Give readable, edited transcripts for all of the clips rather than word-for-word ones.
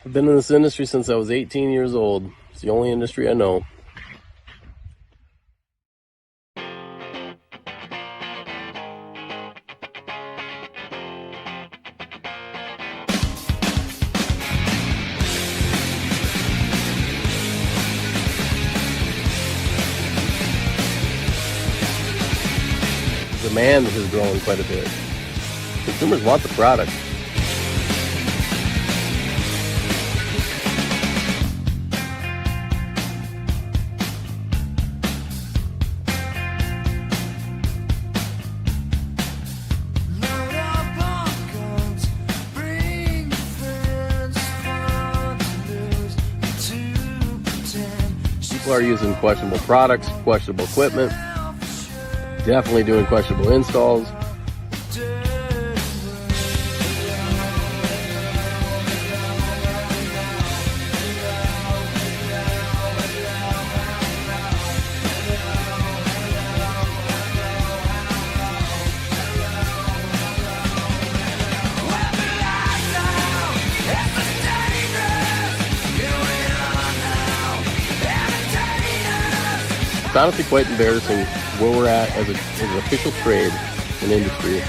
I've been in this industry since I was 18 years old. It's the only industry I know. Demand has grown quite a bit. Consumers want the product. People are using questionable products, questionable equipment, definitely doing questionable installs. It's honestly quite embarrassing where we're at as an official trade and industry.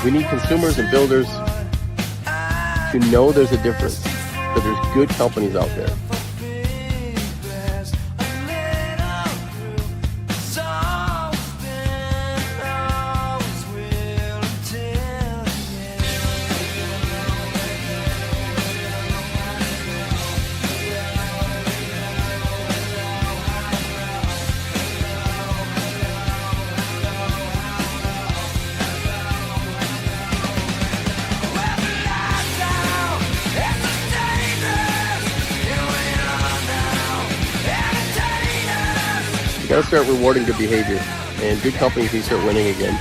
We need consumers and builders to know there's a difference, that there's good companies out there. You gotta start rewarding good behavior, and good companies need to start winning again.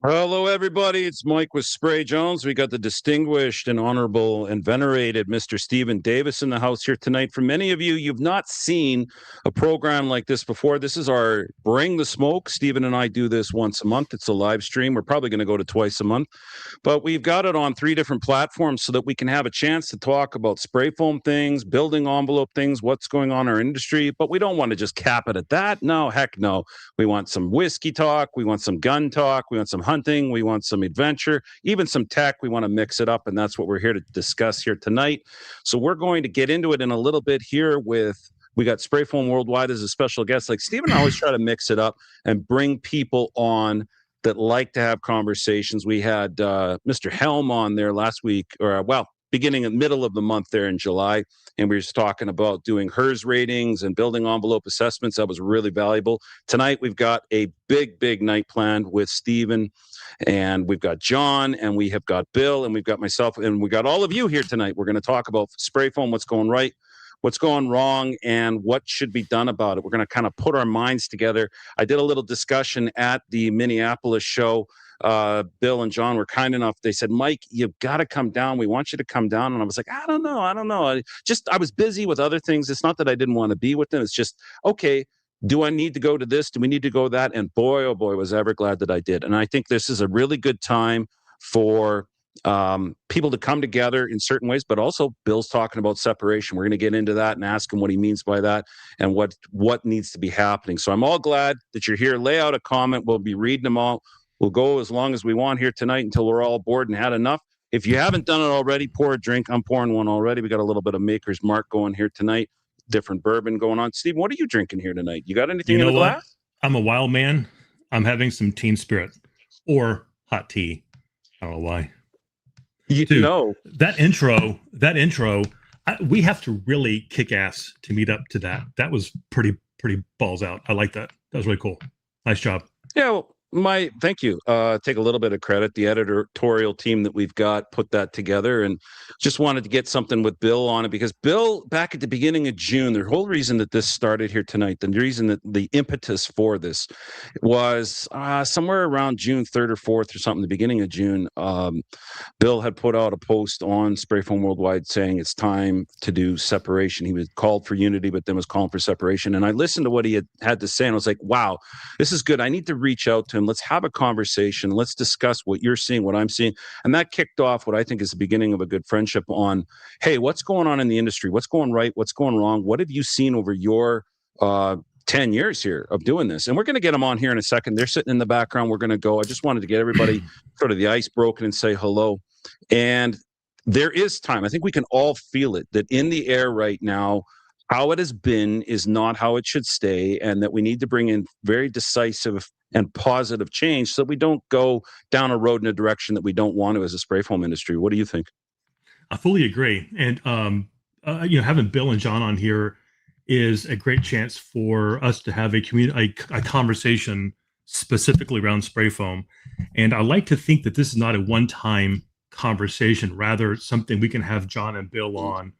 Hello, everybody. It's Mike with Spray Jones. We got the distinguished and honorable and venerated Mr. Stephen Davis in the house here tonight. For many of you, you've not seen a program like this before. This is our Bring the Smoke. Stephen and I do this once a month. It's a live stream. We're probably going to go to twice a month. But we've got it on 3 different platforms so that we can have a chance to talk about spray foam things, building envelope things, what's going on in our industry. But we don't want to just cap it at that. No, heck no. We want some whiskey talk. We want some gun talk. We want some hunting. We want some adventure, even some tech. We want to mix it up. And that's what we're here to discuss here tonight. So we're going to get into it in a little bit here we got Spray Foam Worldwide as a special guest. Like Steve and I always try to mix it up and bring people on that like to have conversations. We had Mr. Helm on there last week, beginning in middle of the month there in July. And we were just talking about doing HERS ratings and building envelope assessments. That was really valuable. Tonight, we've got a big night planned with Stephen, and we've got John, and we have got Bill, and we've got myself, and we got all of you here tonight. We're going to talk about spray foam, what's going right, what's going wrong, and what should be done about it. We're going to kind of put our minds together. I did a little discussion at the Minneapolis show. Bill and John were kind enough. They said, Mike, you've got to come down. We want you to come down. And I was like, I don't know. I was busy with other things. It's not that I didn't want to be with them. It's just, okay, do I need to go to this? Do we need to go that? And boy, oh boy, was I ever glad that I did. And I think this is a really good time for people to come together in certain ways, but also Bill's talking about separation. We're going to get into that and ask him what he means by that and what needs to be happening. So I'm all glad that you're here. Lay out a comment. We'll be reading them all. We'll go as long as we want here tonight until we're all bored and had enough. If you haven't done it already, pour a drink. I'm pouring one already. We got a little bit of Maker's Mark going here tonight. Different bourbon going on. Steve, what are you drinking here tonight? You got anything in the glass? I'm a wild man. I'm having some Teen Spirit or hot tea. I don't know why. That intro, we have to really kick ass to meet up to that. That was pretty balls out. I like that. That was really cool. Nice job. Yeah, well, thank you. Take a little bit of credit. The editorial team that we've got put that together, and just wanted to get something with Bill on it because Bill, back at the beginning of June, the whole reason that this started here tonight, the reason that the impetus for this was somewhere around June 3rd or 4th or something, the beginning of June. Bill had put out a post on Sprayfoam Worldwide saying it's time to do separation. He was called for unity, but then was calling for separation. And I listened to what he had to say, and I was like, wow, this is good. I need to reach out to him. Let's have a conversation. Let's discuss what you're seeing, what I'm seeing. And that kicked off what I think is the beginning of a good friendship on, hey, what's going on in the industry? What's going right? What's going wrong? What have you seen over your 10 years here of doing this? And we're going to get them on here in a second. They're sitting in the background. We're going to go. I just wanted to get everybody sort of the ice broken and say hello. And there is time. I think we can all feel it, that in the air right now, how it has been is not how it should stay, and that we need to bring in very decisive and positive change so that we don't go down a road in a direction that we don't want to as a spray foam industry. What do you think? I fully agree. And, having Bill and John on here is a great chance for us to have a conversation specifically around spray foam. And I like to think that this is not a one-time conversation, rather it's something we can have John and Bill on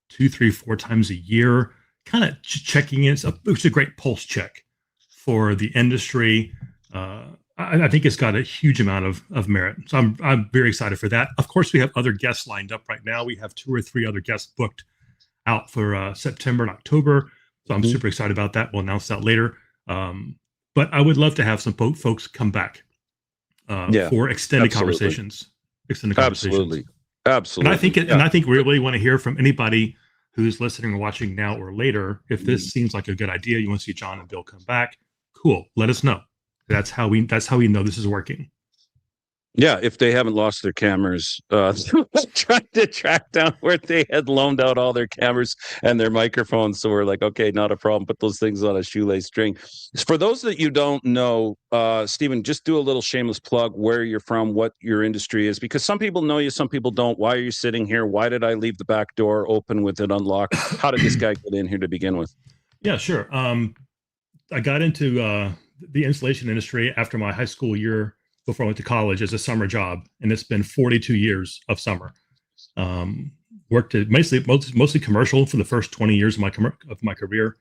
2, 3, 4 times a year, kind of checking in. It's a great pulse check for the industry. I think it's got a huge amount of merit. So I'm very excited for that. Of course, we have other guests lined up right now. We have 2 or 3 other guests booked out for September and October. So I'm super excited about that. We'll announce that later. But I would love to have some folks come back for extended conversations. Absolutely. And I think and I think we really want to hear from anybody who's listening or watching now or later. If this seems like a good idea, you want to see John and Bill come back, cool. Let us know. That's how we know this is working. Yeah, if they haven't lost their cameras, trying to track down where they had loaned out all their cameras and their microphones. So we're like, okay, not a problem. Put those things on a shoelace string. For those that you don't know, Stephen, just do a little shameless plug where you're from, what your industry is, because some people know you, some people don't. Why are you sitting here? Why did I leave the back door open with it unlocked? How did this guy get in here to begin with? Yeah, sure. I got into the installation industry after my high school year before I went to college as a summer job, and it's been 42 years of summer. Worked at mostly commercial for the first 20 years of my career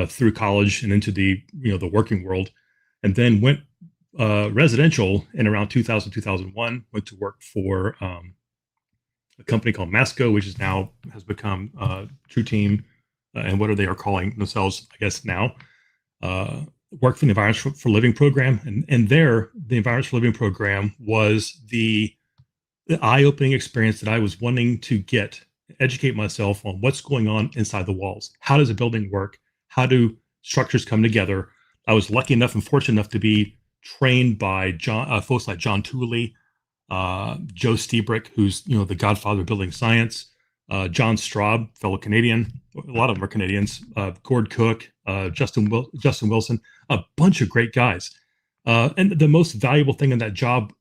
through college and into the working world, and then went residential in around 2001. Went to work for a company called Masco, which has become True Team, and what they are calling themselves, I guess now. Worked for the Environments for Living program, and there the Environments for Living program was the eye-opening experience that I was wanting to educate myself on what's going on inside the walls. How does a building work? How do structures come together? I was lucky enough and fortunate enough to be trained by folks like John Tooley, Joe Stiebrick, who's the godfather of building science, John Straub, fellow Canadian. A lot of them are Canadians. Gord Cook, Justin Wilson, a bunch of great guys. And the most valuable thing in that job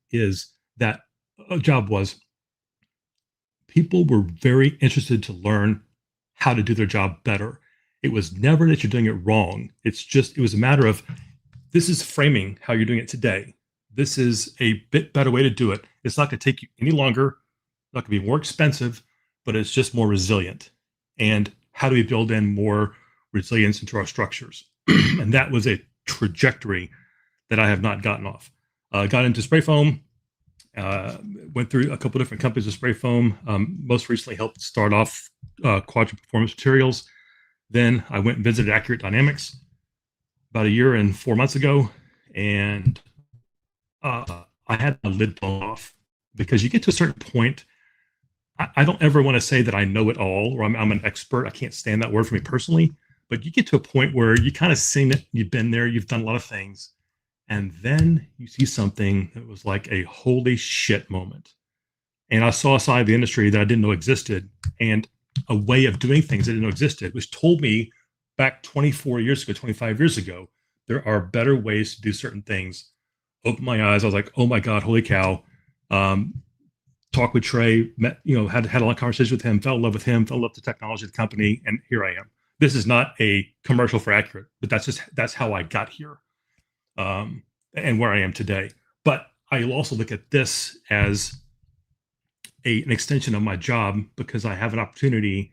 was people were very interested to learn how to do their job better. It was never that you're doing it wrong. It was a matter of, this is framing how you're doing it today. This is a bit better way to do it. It's not going to take you any longer. It's not going to be more expensive, but it's just more resilient. And how do we build in more resilience into our structures? And that was a trajectory that I have not gotten off. Got into spray foam, went through a couple different companies of spray foam. Most recently helped start off Quadrant Performance Materials. Then I went and visited Accurate Dynamics. about a year and 4 months ago, and I had my lid blown off because you get to a certain point. I don't ever want to say that I know it all or I'm an expert. I can't stand that word for me personally, but you get to a point where you kind of seen it, you've been there, you've done a lot of things, and then you see something that was like a holy shit moment. And I saw a side of the industry that I didn't know existed, and a way of doing things that I didn't know existed, which told me back 24 years ago, 25 years ago, there are better ways to do certain things. Opened my eyes. I was like, oh my God, holy cow. Talked with Trey, met, had a lot of conversations with him, fell in love with him, fell in love with the technology of the company, and here I am. This is not a commercial for Accurate, but that's how I got here, and where I am today. But I also look at this as an extension of my job, because I have an opportunity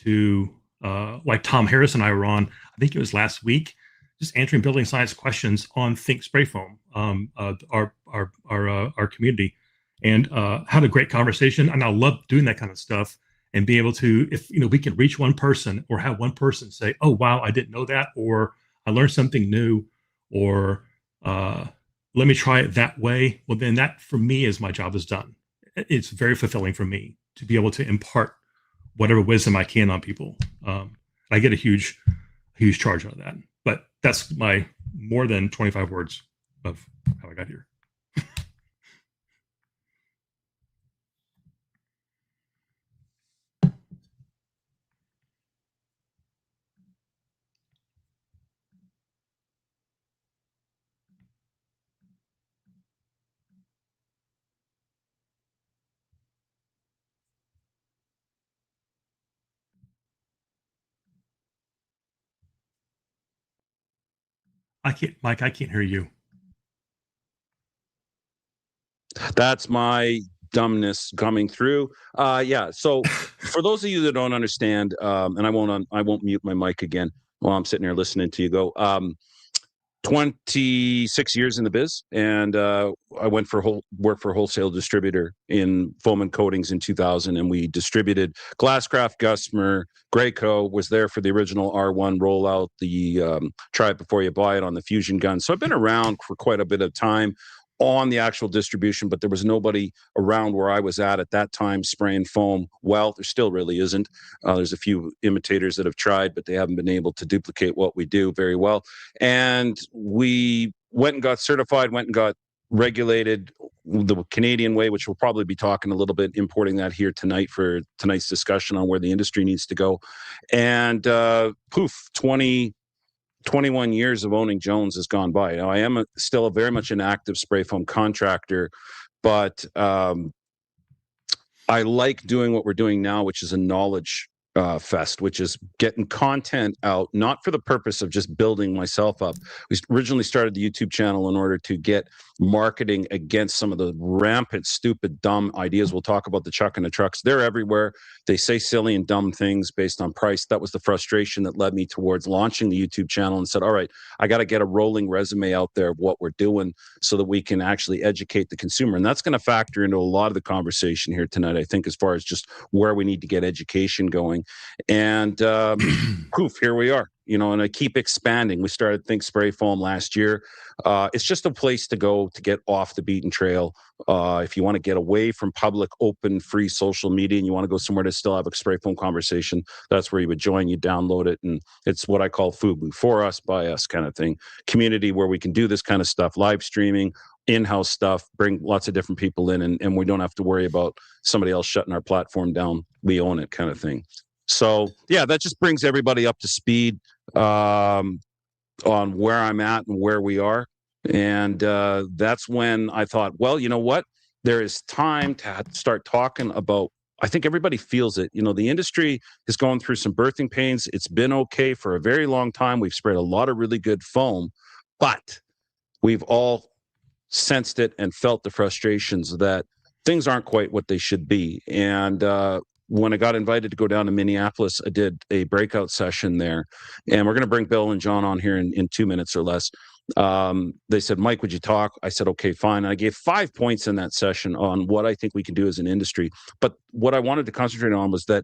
to, like Tom Harris and I were on, I think it was last week, just answering building science questions on Thinksprayfoam, our community, and had a great conversation. And I love doing that kind of stuff and be able to, if we can reach one person or have one person say, "Oh wow, I didn't know that," or "I learned something new," or "Let me try it that way." Well, then that for me is my job is done. It's very fulfilling for me to be able to impart whatever wisdom I can on people. I get a huge charge out of that. But that's my more than 25 words of how I got here. Mike, I can't hear you. That's my dumbness coming through. Yeah. So for those of you that don't understand, and I won't mute my mic again while I'm sitting here listening to you go. 26 years in the biz, and I went for work for a wholesale distributor in foam and coatings in 2000, and we distributed Glasscraft, Gusmer, Graco. Was there for the original R1 rollout, the try it before you buy it on the Fusion gun. So I've been around for quite a bit of time on the actual distribution, but there was nobody around where I was at that time spraying foam. Well, there still really isn't. There's a few imitators that have tried, but they haven't been able to duplicate what we do very well. And we went and got certified, went and got regulated the Canadian way, which we'll probably be talking a little bit, importing that here tonight for tonight's discussion on where the industry needs to go. And 21 years of owning Jones has gone by. Now, I am still very much an active spray foam contractor, but I like doing what we're doing now, which is a knowledge fest, which is getting content out, not for the purpose of just building myself up. We originally started the YouTube channel in order to get marketing against some of the rampant, stupid, dumb ideas. We'll talk about the chuck and the trucks. They're everywhere. They say silly and dumb things based on price. That was the frustration that led me towards launching the YouTube channel and said, all right, I got to get a rolling resume out there of what we're doing so that we can actually educate the consumer. And that's going to factor into a lot of the conversation here tonight, I think, as far as just where we need to get education going. And poof, here we are. And I keep expanding. We started Thinksprayfoam last year. It's just a place to go to get off the beaten trail. If you want to get away from public, open, free social media, and you want to go somewhere to still have a spray foam conversation, that's where you would join. You download it, and it's what I call FUBU, for us, by us kind of thing. Community where we can do this kind of stuff, live streaming, in-house stuff, bring lots of different people in, and we don't have to worry about somebody else shutting our platform down. We own it kind of thing. So, yeah, that just brings everybody up to speed on where I'm at and where we are. And that's when I thought, well, you know what? There is time to start talking about, I think everybody feels it. The industry is going through some birthing pains. It's been okay for a very long time. We've sprayed a lot of really good foam, but we've all sensed it and felt the frustrations that things aren't quite what they should be. And when I got invited to go down to Minneapolis, I did a breakout session there. And we're going to bring Bill and John on here in 2 minutes or less. They said, Mike, would you talk? I said, okay, fine. And I gave 5 points in that session on what I think we can do as an industry. But what I wanted to concentrate on was that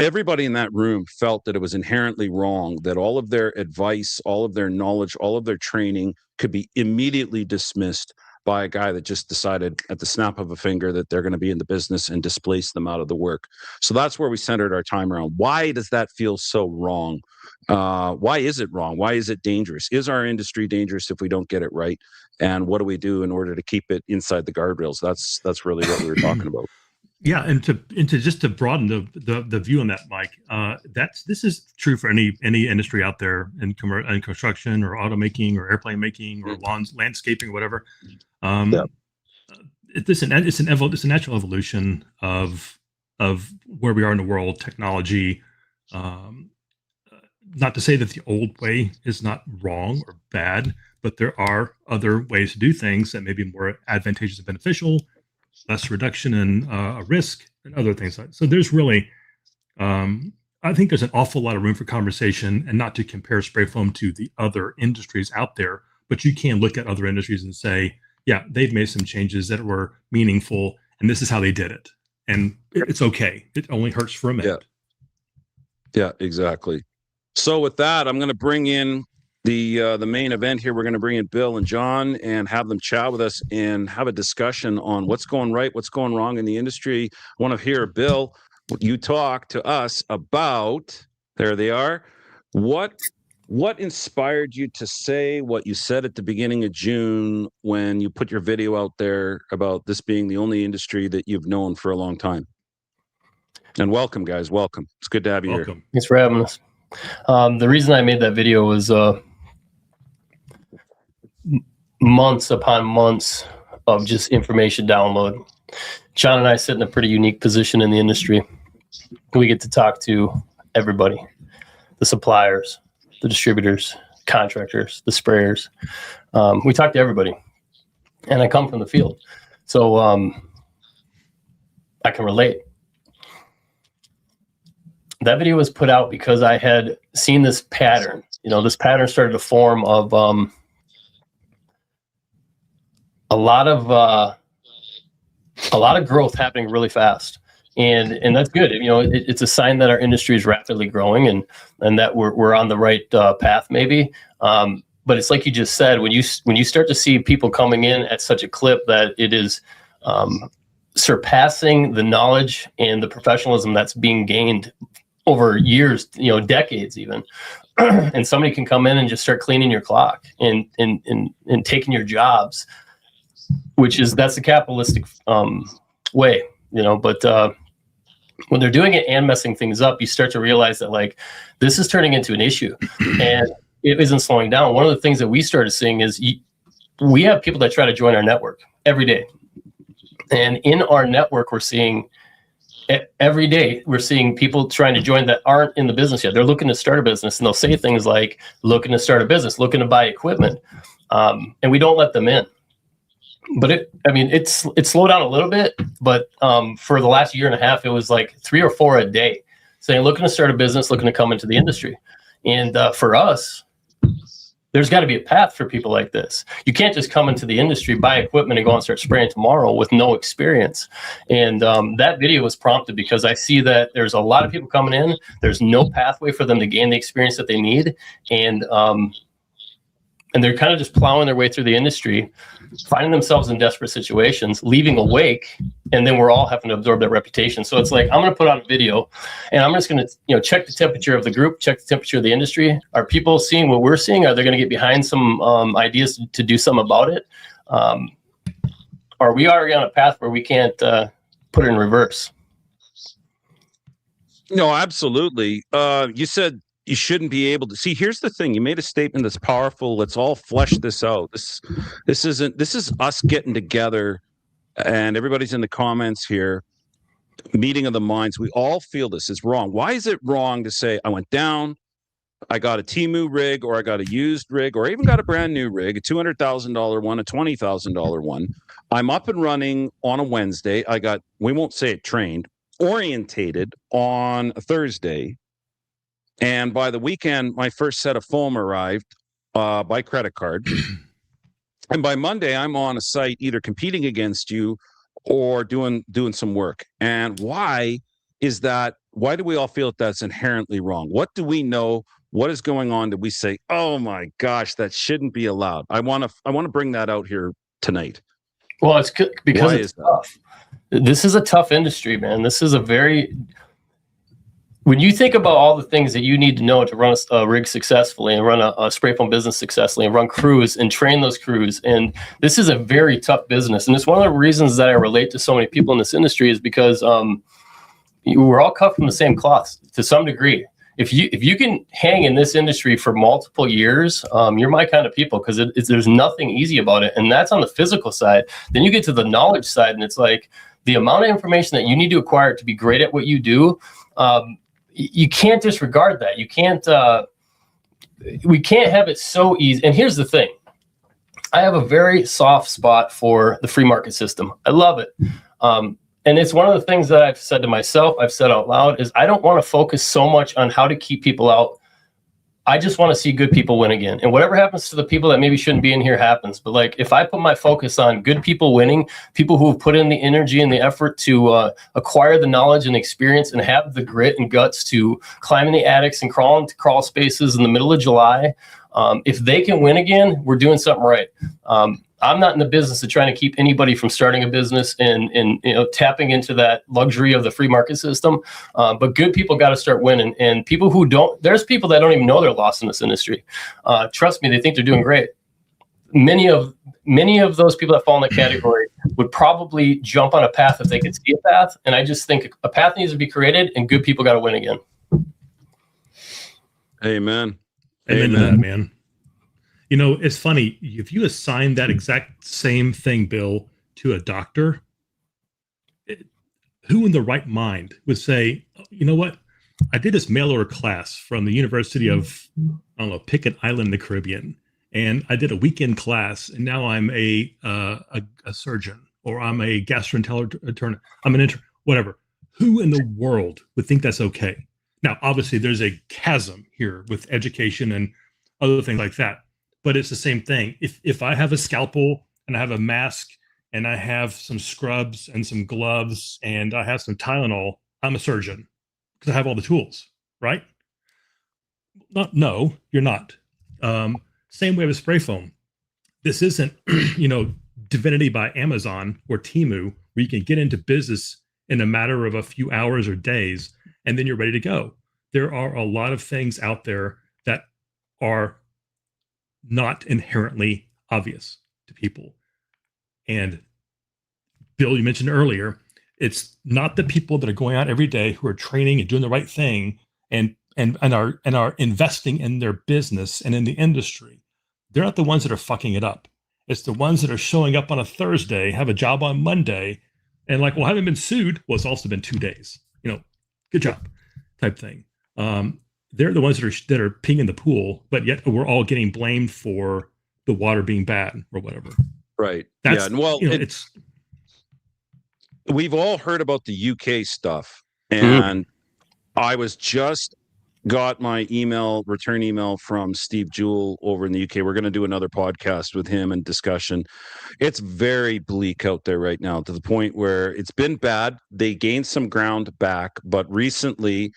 everybody in that room felt that it was inherently wrong, that all of their advice, all of their knowledge, all of their training could be immediately dismissed by a guy that just decided at the snap of a finger that they're going to be in the business and displace them out of the work. So that's where we centered our time around. Why does that feel so wrong? Why is it wrong? Why is it dangerous? Is our industry dangerous if we don't get it right? And what do we do in order to keep it inside the guardrails? That's really what we were talking about. Yeah, and to just to broaden the view on that, Mike, this is true for any industry out there in construction or automaking or airplane making or landscaping or whatever. It's a natural evolution of where we are in the world, technology. Not to say that the old way is not wrong or bad, but there are other ways to do things that may be more advantageous and beneficial, less reduction in risk and other things. So there's really, I think there's an awful lot of room for conversation, and not to compare spray foam to the other industries out there, but you can look at other industries and say, yeah, they've made some changes that were meaningful, and this is how they did it. And it's okay. It only hurts for a minute. Yeah, exactly. So with that, I'm going to bring in the main event here. We're going to bring in Bill and John and have them chat with us and have a discussion on what's going right, what's going wrong in the industry. I want to hear, Bill, you talk to us about, there they are, what inspired you to say what you said at the beginning of June when you put your video out there about this being the only industry that you've known for a long time? And welcome, guys. Welcome. It's good to have you here. Thanks for having us. The reason I made that video was months upon months of just information download. John and I sit in a pretty unique position in the industry. We get to talk to everybody, the suppliers, the distributors, contractors, the sprayers. We talk to everybody, and I come from the field. So I can relate. That video was put out because I had seen this pattern. This pattern started to form of a lot of growth happening really fast, and that's good. It's a sign that our industry is rapidly growing and that we're on the right path, maybe. But it's like you just said, when you start to see people coming in at such a clip that it is surpassing the knowledge and the professionalism that's being gained over years, decades even. And somebody can come in and just start cleaning your clock and taking your jobs, that's the capitalistic way, but when they're doing it and messing things up, you start to realize that this is turning into an issue and it isn't slowing down. One of the things that we started seeing is we have people that try to join our network every day. And in our network, every day we're seeing people trying to join that aren't in the business yet. They're looking to start a business, and they'll say things like looking to start a business, looking to buy equipment, and we don't let them in. But it's slowed down a little bit, but for the last year and a half, it was like 3 or 4 a day saying looking to start a business, looking to come into the industry. And for us, there's got to be a path for people like this. You can't just come into the industry, buy equipment, and go and start spraying tomorrow with no experience. And that video was prompted because I see that there's a lot of people coming in. There's no pathway for them to gain the experience that they need. And they're kind of just plowing their way through the industry, finding themselves in desperate situations, leaving a wake, and then we're all having to absorb that reputation. So it's like, I'm going to put out a video, and I'm just going to check the temperature of the group, check the temperature of the industry. Are people seeing what we're seeing? Are they going to get behind some ideas to do something about it? Are we already on a path where we can't put it in reverse? No, absolutely. You said you shouldn't be able to see. Here's the thing. You made a statement that's powerful. Let's all flesh this out. This is us getting together, and everybody's in the comments here. Meeting of the minds. We all feel this is wrong. Why is it wrong to say I went down, I got a Temu rig, or I got a used rig, or I even got a brand new rig, a $200,000 one, a $20,000 one. I'm up and running on a Wednesday. I got, we won't say it trained, orientated on a Thursday. And by the weekend, my first set of foam arrived by credit card. And by Monday, I'm on a site either competing against you or doing some work. And why is that why do we all feel that that's inherently wrong? What do we know? What is going on that we say, oh my gosh, that shouldn't be allowed? I want to bring that out here tonight. Well, it's because Why it's is that? tough. This is a tough industry, man. This is a very, when you think about all the things that you need to know to run a rig successfully and run a spray foam business successfully and run crews and train those crews. And this is a very tough business. And it's one of the reasons that I relate to so many people in this industry is because we're all cut from the same cloth to some degree. If you can hang in this industry for multiple years, you're my kind of people, because there's nothing easy about it. And that's on the physical side. Then you get to the knowledge side, and it's like the amount of information that you need to acquire to be great at what you do. You can't disregard that. You can't. We can't have it so easy. And here's the thing: I have a very soft spot for the free market system. I love it. And it's one of the things that I've said to myself, I've said out loud, is I don't want to focus so much on how to keep people out. I just want to see good people win again. And whatever happens to the people that maybe shouldn't be in here happens. But like, if I put my focus on good people winning, people who have put in the energy and the effort to acquire the knowledge and experience and have the grit and guts to climb in the attics and crawl into crawl spaces in the middle of July, if they can win again, we're doing something right. I'm not in the business of trying to keep anybody from starting a business and tapping into that luxury of the free market system. But good people got to start winning, and people who don't, there's people that don't even know they're lost in this industry. Trust me, they think they're doing great. Many of those people that fall in that category would probably jump on a path if they could see a path. And I just think a path needs to be created, and good people got to win again. Amen. Amen to that, man. You know, it's funny, if you assign that exact same thing, Bill, to a doctor, who in the right mind would say, you know what, I did this mail order class from the University of, I don't know, pick an island in the Caribbean, and I did a weekend class, and now I'm a surgeon, or I'm a gastroenterologist, I'm an intern, whatever. Who in the world would think that's okay? Now, obviously, there's a chasm here with education and other things like that. But it's the same thing. If I have a scalpel and I have a mask and I have some scrubs and some gloves and I have some Tylenol, I'm a surgeon because I have all the tools, right? No, you're not. Same way with spray foam. This isn't, Divinity by Amazon or Temu, where you can get into business in a matter of a few hours or days, and then you're ready to go. There are a lot of things out there that are not inherently obvious to people. And Bill, you mentioned earlier, it's not the people that are going out every day who are training and doing the right thing and are investing in their business and in the industry. They're not the ones that are fucking it up. It's the ones that are showing up on a Thursday, have a job on Monday, and like, well, I haven't been sued. Well, it's also been 2 days. Good job, type thing. They're the ones that are peeing in the pool, but yet we're all getting blamed for the water being bad or whatever. Right. That's, yeah. Well, it's we've all heard about the UK stuff, and I was just got my return email from Steve Jewell over in the UK. We're going to do another podcast with him and discussion. It's very bleak out there right now, to the point where it's been bad. They gained some ground back, but recently,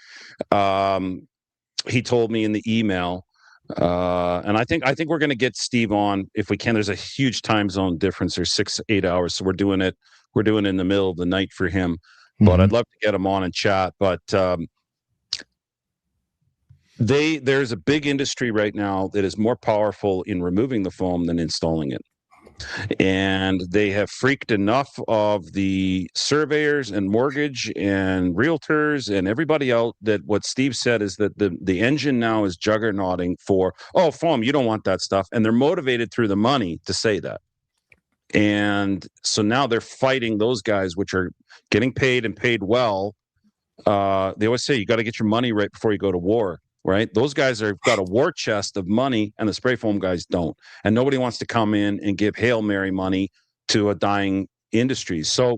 he told me in the email, and I think we're going to get Steve on if we can. There's a huge time zone difference. There's 6-8 hours, so we're doing it in the middle of the night for him. But I'd love to get him on and chat. But there's a big industry right now that is more powerful in removing the foam than installing it. And they have freaked enough of the surveyors and mortgage and realtors and everybody else that what Steve said is that the engine now is juggernauting for, foam, you don't want that stuff. And they're motivated through the money to say that. And so now they're fighting those guys, which are getting paid and paid well. They always say you got to get your money right before you go to war. Right? Those guys have got a war chest of money, and the spray foam guys don't. And nobody wants to come in and give Hail Mary money to a dying industry. So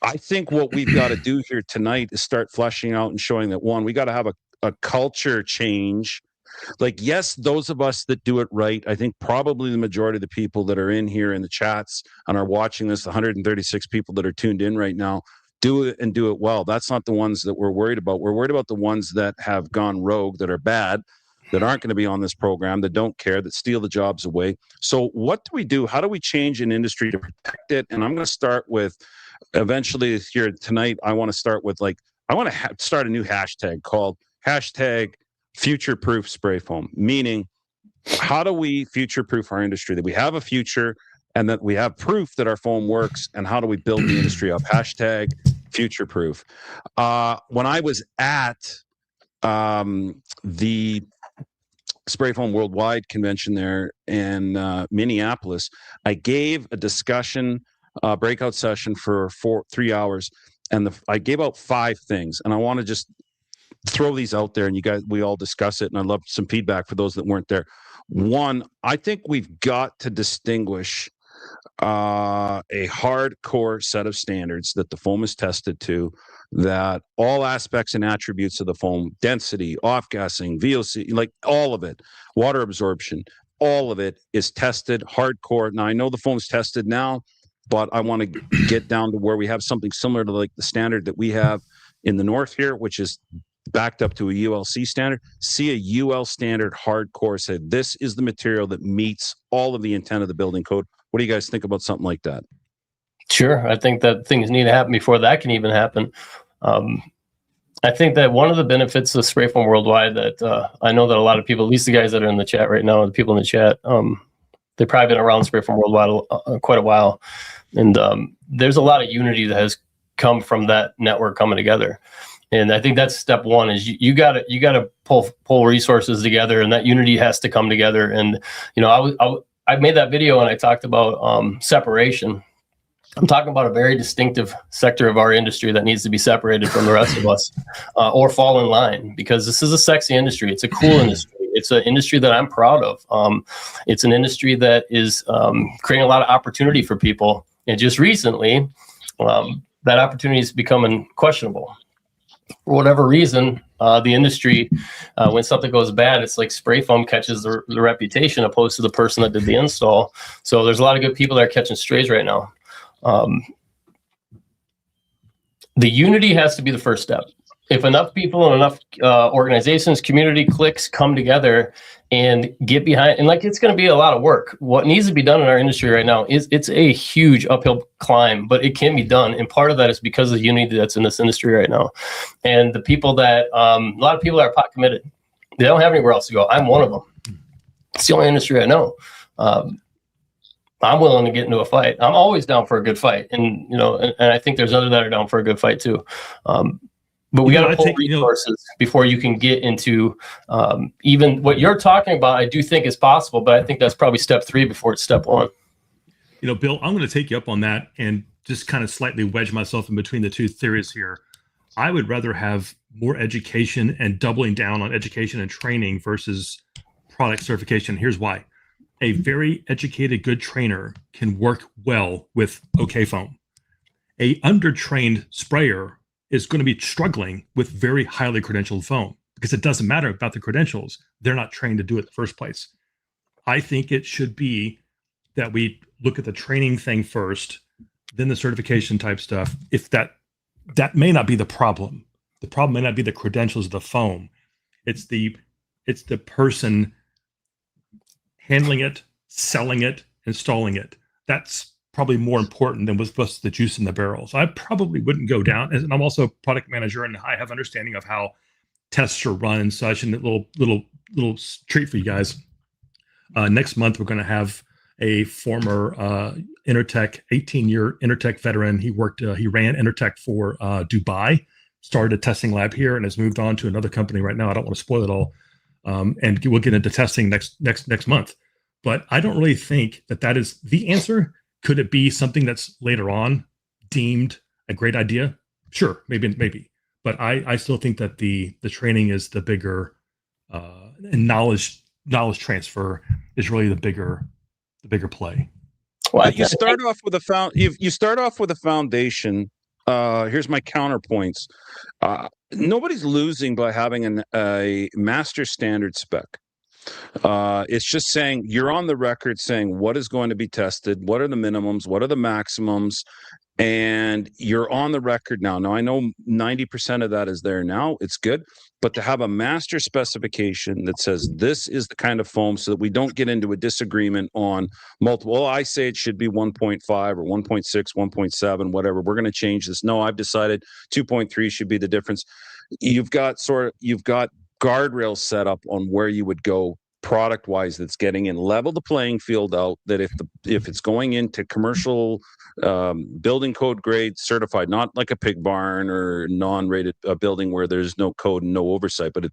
I think what we've got to do here tonight is start fleshing out and showing that, one, we got to have a culture change. Like, yes, those of us that do it right, I think probably the majority of the people that are in here in the chats and are watching this, the 136 people that are tuned in right now, do it and do it well. That's not the ones that we're worried about. We're worried about the ones that have gone rogue, that are bad, that aren't going to be on this program, that don't care, that steal the jobs away. So what do we do? How do we change an industry to protect it? And I'm going to start with, eventually here tonight, I want to start with I want to start a new hashtag called #future-proof spray foam, meaning how do we future-proof our industry, that we have a future and that we have proof that our foam works, and how do we build the industry up? #future-proof. When I was at the Spray Foam Worldwide convention there in Minneapolis, I gave a discussion breakout session for 3 hours, and I gave out 5 things, and I want to just throw these out there, and we all discuss it, and I'd love some feedback for those that weren't there. One, I think we've got to distinguish a hardcore set of standards that the foam is tested to, that all aspects and attributes of the foam, density, off-gassing, VOC, like all of it, water absorption, all of it is tested hardcore. Now, I know the foam's tested now, but I want to get down to where we have something similar to like the standard that we have in the north here, which is backed up to a ULC standard. See a UL standard hardcore, say this is the material that meets all of the intent of the building code. What do you guys think about something like that? Sure. I think that things need to happen before that can even happen. I think that one of the benefits of Spray Foam Worldwide that I know that a lot of people, at least the guys that are in the chat right now, the people in the chat, they've probably been around Spray Foam Worldwide quite a while. And there's a lot of unity that has come from that network coming together. And I think that's step one, is you gotta pull resources together, and that unity has to come together. And, you know, I made that video and I talked about separation. I'm talking about a very distinctive sector of our industry that needs to be separated from the rest of us, or fall in line, because this is a sexy industry. It's a cool industry. It's an industry that I'm proud of. It's an industry that is creating a lot of opportunity for people. And just recently, that opportunity is becoming questionable. For whatever reason, the industry, when something goes bad, it's like spray foam catches the reputation opposed to the person that did the install. So there's a lot of good people that are catching strays right now. The unity has to be the first step. If enough people and enough organizations, community cliques come together and get behind, and like, it's going to be a lot of work. What needs to be done in our industry right now is it's a huge uphill climb, but it can be done. And part of that is because of the unity that's in this industry right now. And the people that, a lot of people are pot committed. They don't have anywhere else to go. I'm one of them. It's the only industry I know. I'm willing to get into a fight. I'm always down for a good fight. And, you know, and I think there's others that are down for a good fight too. But we got to pull resources before you can get into even what you're talking about. I do think is possible, but I think that's probably step 3 before it's step 1. You know, Bill, I'm going to take you up on that and just kind of slightly wedge myself in between the two theories here. I would rather have more education and doubling down on education and training versus product certification. Here's why. A very educated, good trainer can work well with OK foam. A undertrained sprayer is going to be struggling with very highly credentialed foam, because it doesn't matter about the credentials. They're not trained to do it in the first place. I think it should be that we look at the training thing first, then the certification type stuff. If that may not be the problem. The problem may not be the credentials of the foam. It's the person handling it, selling it, installing it. That's probably more important than what's the juice in the barrel. So I probably wouldn't go down. And I'm also a product manager, and I have understanding of how tests are run and such. And a little treat for you guys. Next month, we're going to have a former Intertech, 18-year Intertech veteran. He ran Intertech for Dubai, started a testing lab here, and has moved on to another company right now. I don't want to spoil it all. And we'll get into testing next month. But I don't really think that is the answer. Could it be something that's later on deemed a great idea? Sure, maybe. But I still think that the training is the bigger, and knowledge transfer is really the bigger play. Well, you start off with a foundation. Here's my counterpoints. Nobody's losing by having a master standard spec. It's just saying you're on the record saying what is going to be tested, what are the minimums, what are the maximums, and you're on the record now. Now, I know 90% of that is there now. It's good. But to have a master specification that says this is the kind of foam, so that we don't get into a disagreement on multiple. Well, I say it should be 1.5 or 1.6, 1.7, whatever. We're going to change this. No, I've decided 2.3 should be the difference. You've got guardrails set up on where you would go product wise, that's getting in. Level the playing field out, that if it's going into commercial building code grade certified, not like a pig barn or non-rated building where there's no code and no oversight, but a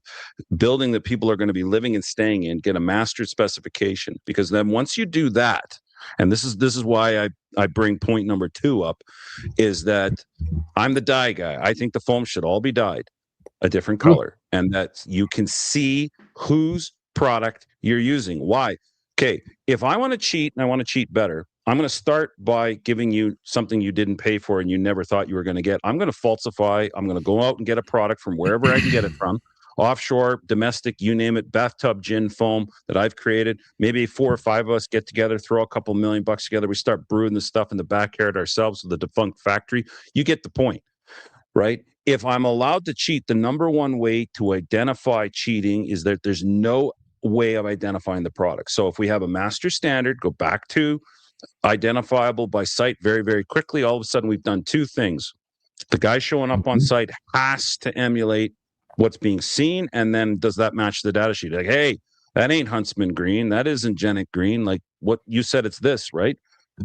building that people are going to be living and staying in, get a master specification. Because then once you do that, and this is why I bring point number 2 up, is that I'm the dye guy. I think the foam should all be dyed a different color, and that you can see whose product you're using. Why? Okay, if I want to cheat and I want to cheat better, I'm going to start by giving you something you didn't pay for and you never thought you were going to get. I'm going to falsify. I'm going to go out and get a product from wherever I can get it from. Offshore, domestic, you name it, bathtub gin foam that I've created. Maybe 4 or 5 of us get together, throw a couple $1 million together. We start brewing the stuff in the backyard ourselves with a defunct factory. You get the point, right? If I'm allowed to cheat, the number one way to identify cheating is that there's no way of identifying the product. So if we have a master standard, go back to identifiable by site very, very quickly. All of a sudden, we've done 2 things. The guy showing up on site has to emulate what's being seen, and then does that match the data sheet? Like, hey, that ain't Huntsman green, that isn't Genic green. Like what you said, it's this, right?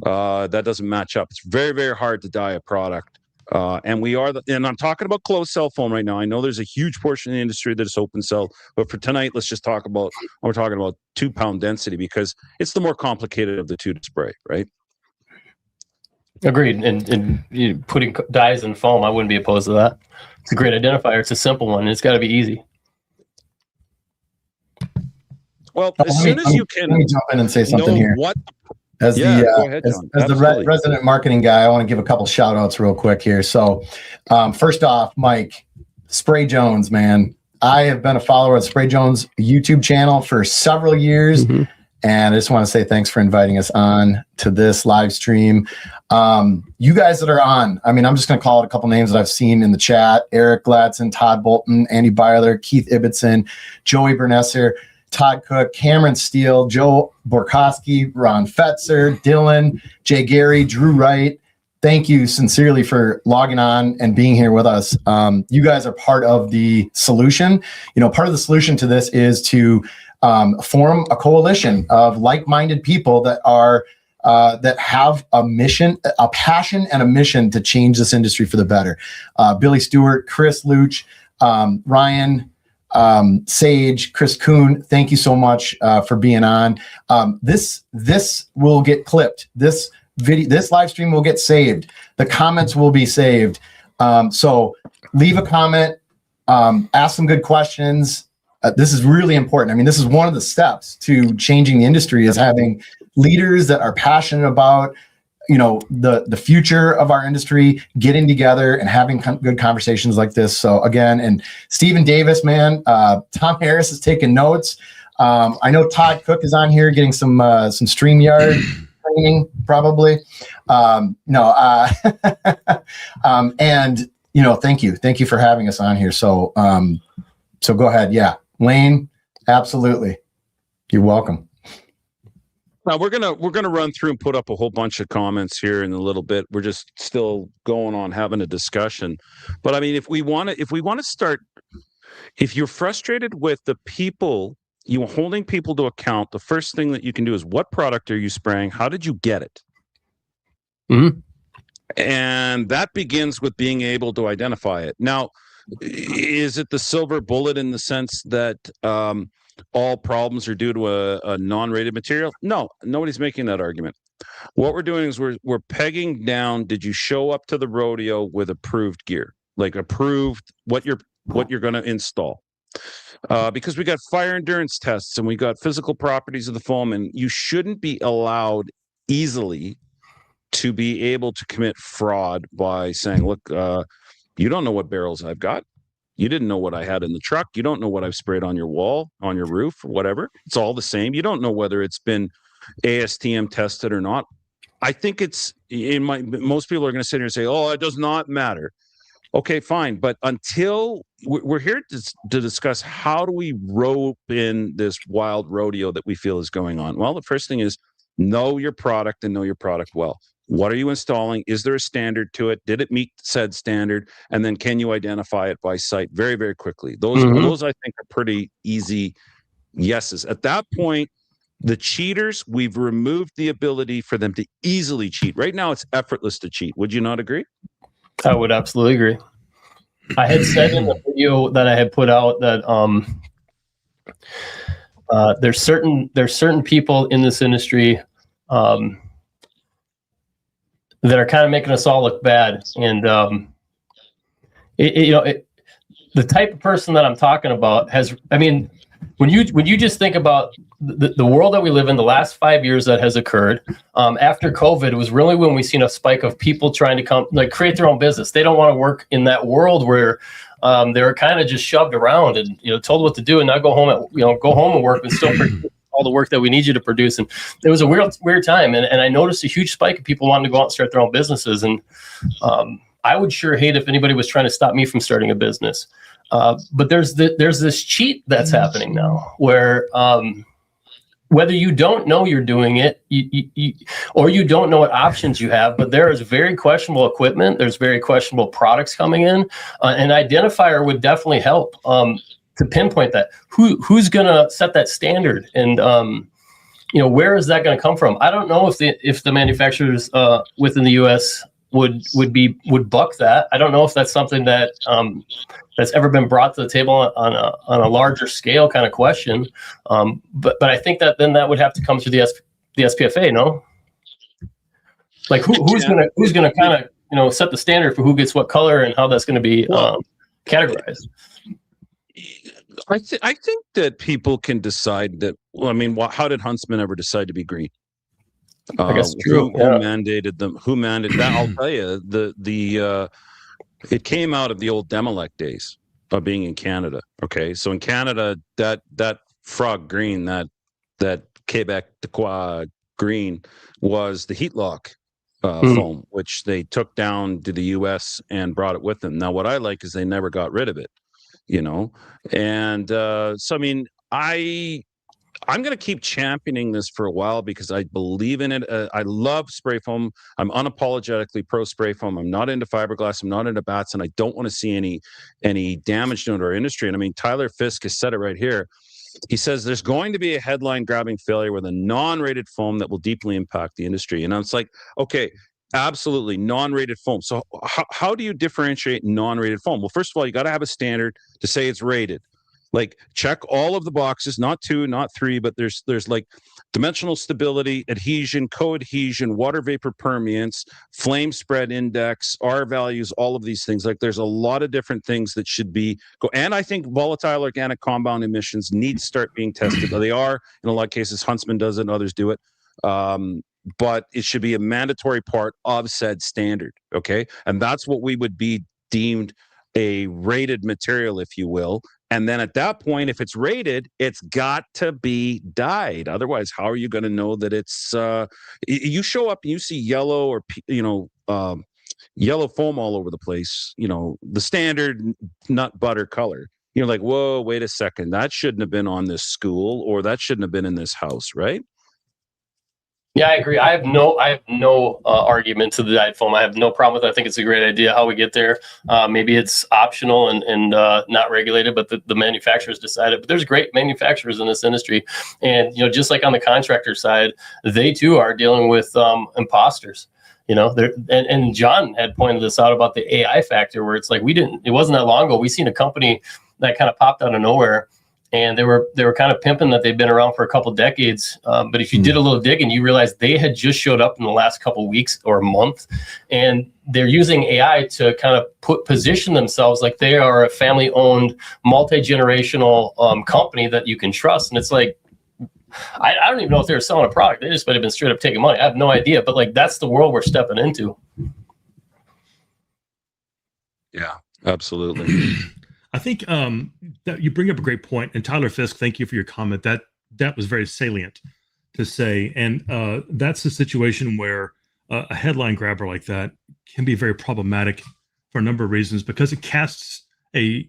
That doesn't match up. It's very, very hard to dye a product. And I'm talking about closed cell foam right now. I know there's a huge portion of the industry that is open cell, but for tonight, let's just talk about, we're talking about 2-pound density, because it's the more complicated of the 2 to spray, right? Agreed. And you putting dyes in foam, I wouldn't be opposed to that. It's a great identifier. It's a simple one. It's got to be easy. Well, as soon as you can, let me jump in and say something here. As the resident marketing guy, I want to give a couple shout outs real quick here. So first off, Mike, Spray Jones, man. I have been a follower of Spray Jones YouTube channel for several years. And I just want to say thanks for inviting us on to this live stream. You guys that are on, I mean, I'm just going to call it a couple names that I've seen in the chat: Eric Gladson, Todd Bolton, Andy Byler, Keith Ibbotson, Joey Bernesser, Todd Cook, Cameron Steele, Joe Borkowski, Ron Fetzer, Dylan, Jay Gary, Drew Wright. Thank you sincerely for logging on and being here with us. You guys are part of the solution. You know, part of the solution to this is to form a coalition of like-minded people that are that have a mission, a passion, and a mission to change this industry for the better. Billy Stewart, Chris Luch, Ryan, Sage, Chris Kuhn, thank you so much for being on. This will get clipped. This live stream will get saved. The comments will be saved. So leave a comment, ask some good questions. This is really important. I mean, this is one of the steps to changing the industry, is having leaders that are passionate about, you know, the future of our industry, getting together and having good conversations like this. So again, and Stephen Davis, man, Tom Harris is taking notes. I know Todd Cook is on here getting some StreamYard training, probably. And you know, thank you for having us on here. So go ahead, yeah, Wayne, absolutely, you're welcome. Now we're gonna run through and put up a whole bunch of comments here in a little bit. We're just still going on having a discussion, but I mean, if we want to start, if you're frustrated with the people, you holding people to account, the first thing that you can do is, what product are you spraying? How did you get it? Mm-hmm. And that begins with being able to identify it. Now, is it the silver bullet in the sense that all problems are due to a non-rated material? No, nobody's making that argument. What we're doing is we're pegging down, did you show up to the rodeo with approved gear, like approved what you're going to install? Because we got fire endurance tests and we got physical properties of the foam, and you shouldn't be allowed easily to be able to commit fraud by saying, look, you don't know what barrels I've got. You didn't know what I had in the truck. You don't know what I've sprayed on your wall, on your roof, or whatever. It's all the same. You don't know whether it's been ASTM tested or not. I think it's most people are going to sit here and say, oh, it does not matter. Okay, fine. But until we're here to discuss how do we rope in this wild rodeo that we feel is going on? Well, the first thing is know your product and know your product well. What are you installing? Is there a standard to it? Did it meet said standard? And then can you identify it by site very, very quickly? Those I think are pretty easy yeses. At that point, the cheaters, we've removed the ability for them to easily cheat. Right now, it's effortless to cheat. Would you not agree? I would absolutely agree. I had said in the video that I had put out that there's certain people in this industry that are kind of making us all look bad, and the type of person that I'm talking about has. I mean, when you just think about the world that we live in, the last 5 years that has occurred after COVID, it was really when we seen a spike of people trying to create their own business. They don't want to work in that world where they're kind of just shoved around and told what to do, and now go home and work and still produce all the work that we need you to produce. And it was a weird time, and I noticed a huge spike of people wanting to go out and start their own businesses. And I would sure hate if anybody was trying to stop me from starting a business. But there's this cheat that's happening now where whether you don't know you're doing it, or you don't know what options you have, but there is very questionable equipment. There's very questionable products coming in. An identifier would definitely help to pinpoint that. Who's going to set that standard, and where is that going to come from? I don't know if the manufacturers within the U.S. would buck that. I don't know if that's something that that's ever been brought to the table on a larger scale kind of question. But I think that then that would have to come through the SPFA, no? Like who's gonna kind of set the standard for who gets what color and how that's going to be categorized. I think that people can decide that. Well, I mean, how did Huntsman ever decide to be green? I guess true. Who mandated them? Who mandated that? I'll tell you, it came out of the old Demilec days of being in Canada. Okay, so in Canada, that frog green, that Quebec de green was the heat lock foam, which they took down to the U.S. and brought it with them. Now, what I like is they never got rid of it, and so I mean, I'm going to keep championing this for a while because I believe in it. I love spray foam. I'm unapologetically pro spray foam. I'm not into fiberglass. I'm not into bats, and I don't want to see any damage done to our industry. And I mean, Tyler Fisk has said it right here. He says there's going to be a headline-grabbing failure with a non-rated foam that will deeply impact the industry. And I was like, okay, absolutely, non-rated foam. So how do you differentiate non-rated foam? Well, first of all, you got to have a standard to say it's rated. Like, check all of the boxes, not 2, not 3, but there's like dimensional stability, adhesion, coadhesion, water vapor permeance, flame spread index, R values, all of these things. Like, there's a lot of different things that should be and I think volatile organic compound emissions need to start being tested. They are in a lot of cases. Huntsman does it, and others do it. But it should be a mandatory part of said standard. Okay, and that's what we would be deemed a rated material, if you will. And then at that point, if it's rated, it's got to be dyed. Otherwise, how are you going to know that it's you show up and you see yellow or yellow foam all over the place, the standard nut butter color. You're like, whoa, wait a second, that shouldn't have been on this school, or that shouldn't have been in this house, right? Yeah, I agree. I have no argument to the dyed foam. I have no problem with it. I think it's a great idea how we get there. Maybe it's optional and not regulated, but the manufacturers decide it. But there's great manufacturers in this industry. And, just like on the contractor side, they too are dealing with imposters. And John had pointed this out about the AI factor, where it's like it wasn't that long ago. We seen a company that kind of popped out of nowhere. And they were kind of pimping that they've been around for a couple decades. But if you did a little digging, you realize they had just showed up in the last couple weeks or a month. And they're using AI to kind of position themselves like they are a family-owned, multi-generational company that you can trust. And it's like, I don't even know if they were selling a product. They just might have been straight up taking money. I have no idea. But like, that's the world we're stepping into. Yeah, absolutely. I think that you bring up a great point, and Tyler Fisk, thank you for your comment. That was very salient to say, and that's a situation where a headline grabber like that can be very problematic for a number of reasons, because it casts a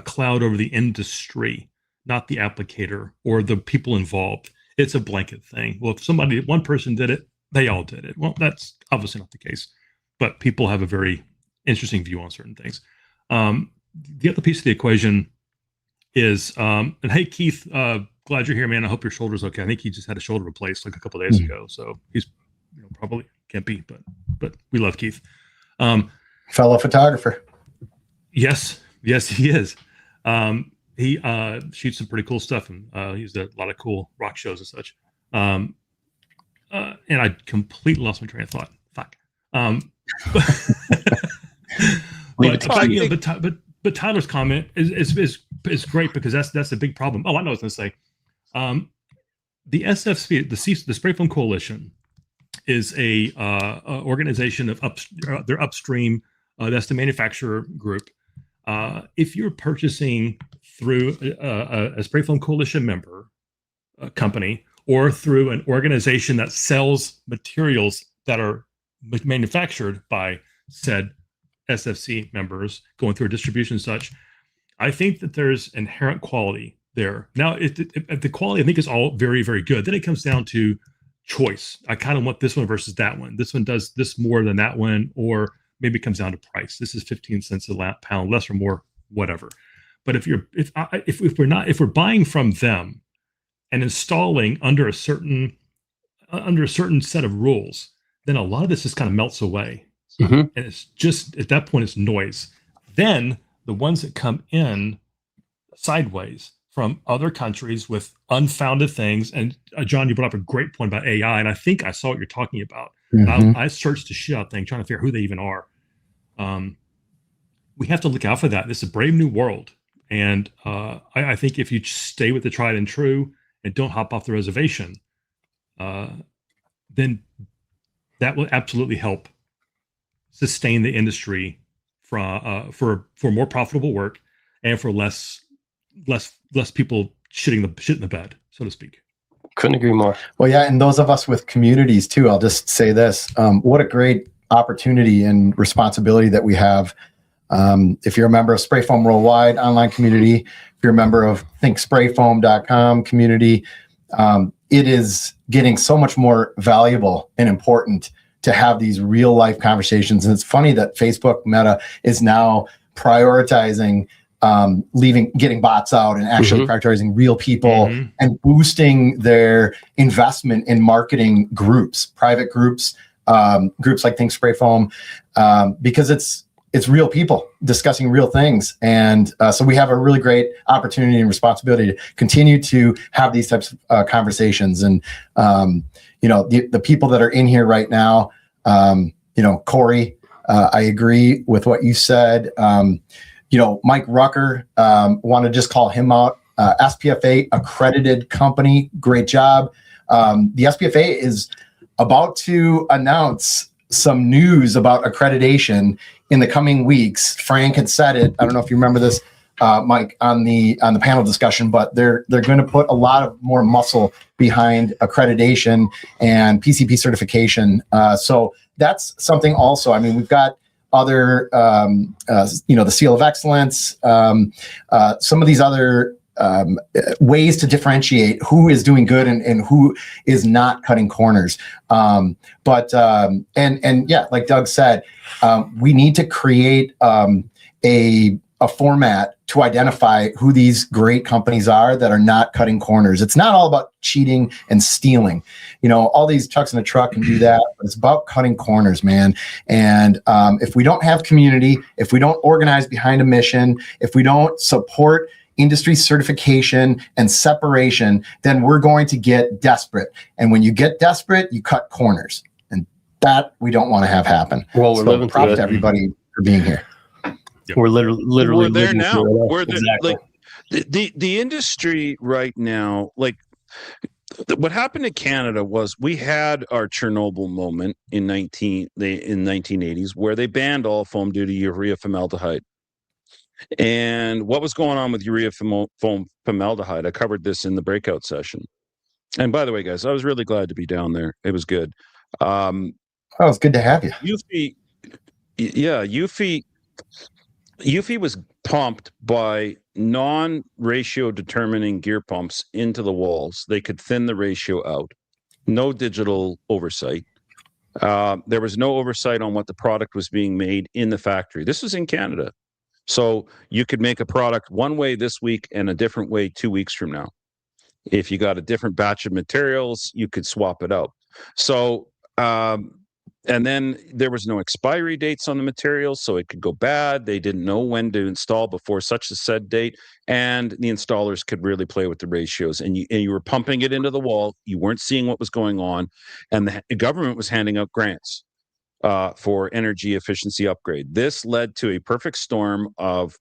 cloud over the industry, not the applicator or the people involved. It's a blanket thing. Well, if one person did it, they all did it. Well, that's obviously not the case, but people have a very interesting view on certain things. The other piece of the equation is, and hey, Keith, glad you're here, man. I hope your shoulder's okay. I think he just had a shoulder replaced like a couple of days ago, so he's probably can't be, but we love Keith. Fellow photographer. Yes, he is. He shoots some pretty cool stuff, and he's a lot of cool rock shows and such. And I completely lost my train of thought. Fuck. But Tyler's comment is great, because that's a big problem. Oh, I know what I was going to say. The SFC, the Spray Foam Coalition, is a organization of they're upstream. That's the manufacturer group. If you're purchasing through a Spray Foam Coalition member company, or through an organization that sells materials that are manufactured by said SFC members, going through a distribution and such, I think that there's inherent quality there. Now, the quality, I think, is all very, very good. Then it comes down to choice. I kind of want this one versus that one. This one does this more than that one, or maybe it comes down to price. This is 15 cents a pound, less or more, whatever. But if we're buying from them and installing under a certain set of rules, then a lot of this just kind of melts away. And it's just, at that point, it's noise. Then the ones that come in sideways from other countries with unfounded things, and John, you brought up a great point about AI, and I think I saw what you're talking about. I searched the shit out thing, trying to figure out who they even are. We have to look out for that. This is a brave new world. And I think if you stay with the tried and true and don't hop off the reservation, then that will absolutely help sustain the industry for more profitable work, and for less people shit in the bed, so to speak. Couldn't agree more. Well, yeah, and those of us with communities too, I'll just say this. What a great opportunity and responsibility that we have. If you're a member of Spray Foam Worldwide online community, if you're a member of Thinksprayfoam.com community, it is getting so much more valuable and important to have these real life conversations. And it's funny that Facebook Meta is now prioritizing getting bots out and actually prioritizing real people and boosting their investment in marketing groups, private groups, groups like Thinksprayfoam, because it's real people discussing real things. And so we have a really great opportunity and responsibility to continue to have these types of conversations. And, the people that are in here right now, Corey, I agree with what you said. Mike Rucker, want to just call him out. SPFA accredited company, great job. The SPFA is about to announce some news about accreditation in the coming weeks. Frank had said it. I don't know if you remember this, Mike, on the panel discussion, but they're going to put a lot of more muscle behind accreditation and PCP certification. So that's something also. I mean, we've got other, the Seal of Excellence, some of these other ways to differentiate who is doing good and who is not cutting corners. But like Doug said, we need to create a format to identify who these great companies are that are not cutting corners. It's not all about cheating and stealing. All these trucks in a truck can do that, but it's about cutting corners, man. And if we don't have community, if we don't organize behind a mission, if we don't support industry certification and separation, then we're going to get desperate. And when you get desperate, you cut corners. And that we don't want to have happen. Well, we're living proud to everybody for being here. Yep. We're literally we're there now. We're there, exactly. The industry right now, like what happened in Canada was we had our Chernobyl moment in 1980s where they banned all foam due to urea formaldehyde. And what was going on with urea foam formaldehyde? I covered this in the breakout session. And by the way, guys, I was really glad to be down there. It was good. Oh, it's good to have you. Eufy was pumped by non-ratio determining gear pumps into the walls. They could thin the ratio out. No digital oversight. There was no oversight on what the product was being made in the factory. This was in Canada. So you could make a product one way this week and a different way 2 weeks from now. If you got a different batch of materials, you could swap it out. So, and then there was no expiry dates on the materials, so it could go bad. They didn't know when to install before such a said date, and the installers could really play with the ratios. And you were pumping it into the wall. You weren't seeing what was going on, and the government was handing out grants for energy efficiency upgrade. This led to a perfect storm of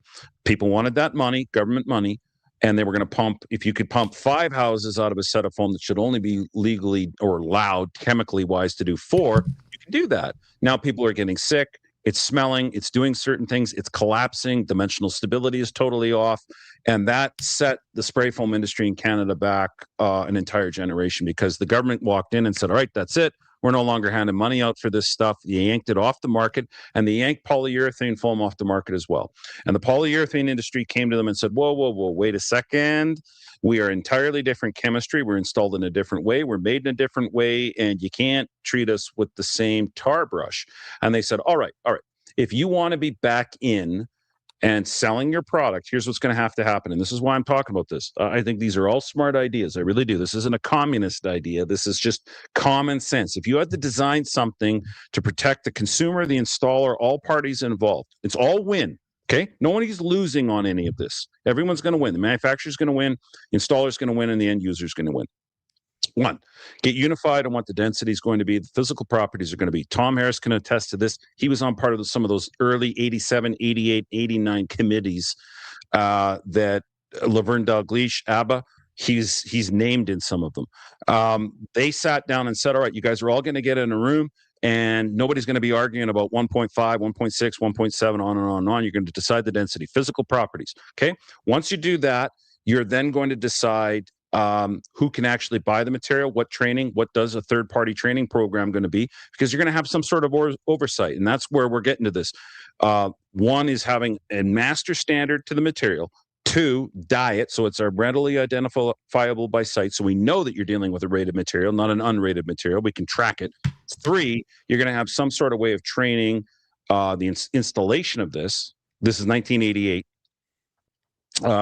people wanted that money, government money, and they were going to pump. If you could pump 5 houses out of a set of foam that should only be legally or allowed chemically wise to do 4, you can do that. Now people are getting sick. It's smelling. It's doing certain things. It's collapsing. Dimensional stability is totally off. And that set the spray foam industry in Canada back an entire generation, because the government walked in and said, all right, that's it. We're no longer handing money out for this stuff. They yanked it off the market, and they yanked polyurethane foam off the market as well. And the polyurethane industry came to them and said, whoa, wait a second. We are entirely different chemistry. We're installed in a different way. We're made in a different way, and you can't treat us with the same tar brush. And they said, all right. If you want to be back in and selling your product, here's what's going to have to happen. And this is why I'm talking about this. I think these are all smart ideas. I really do. This isn't a communist idea. This is just common sense. If you had to design something to protect the consumer, the installer, all parties involved, it's all win. Okay? Nobody's losing on any of this. Everyone's going to win. The manufacturer's going to win, the installer's going to win, and the end user's going to win. 1, get unified on what the density is going to be, the physical properties are going to be. Tom Harris can attest to this. He was on part of some of those early 87, 88, 89 committees that Laverne Dalgleish, ABBA, he's named in some of them. They sat down and said, all right, you guys are all going to get in a room, and nobody's going to be arguing about 1.5, 1.6, 1.7, on and on and on. You're going to decide the density, physical properties. Okay. Once you do that, you're then going to decide who can actually buy the material, what training, what does a third-party training program going to be, because you're going to have some sort of oversight. And that's where we're getting to this. 1 is having a master standard to the material. 2, diet, so it's readily identifiable by sight, so we know that you're dealing with a rated material, not an unrated material. We can track it. 3, you're going to have some sort of way of training the installation of this. This is 1988.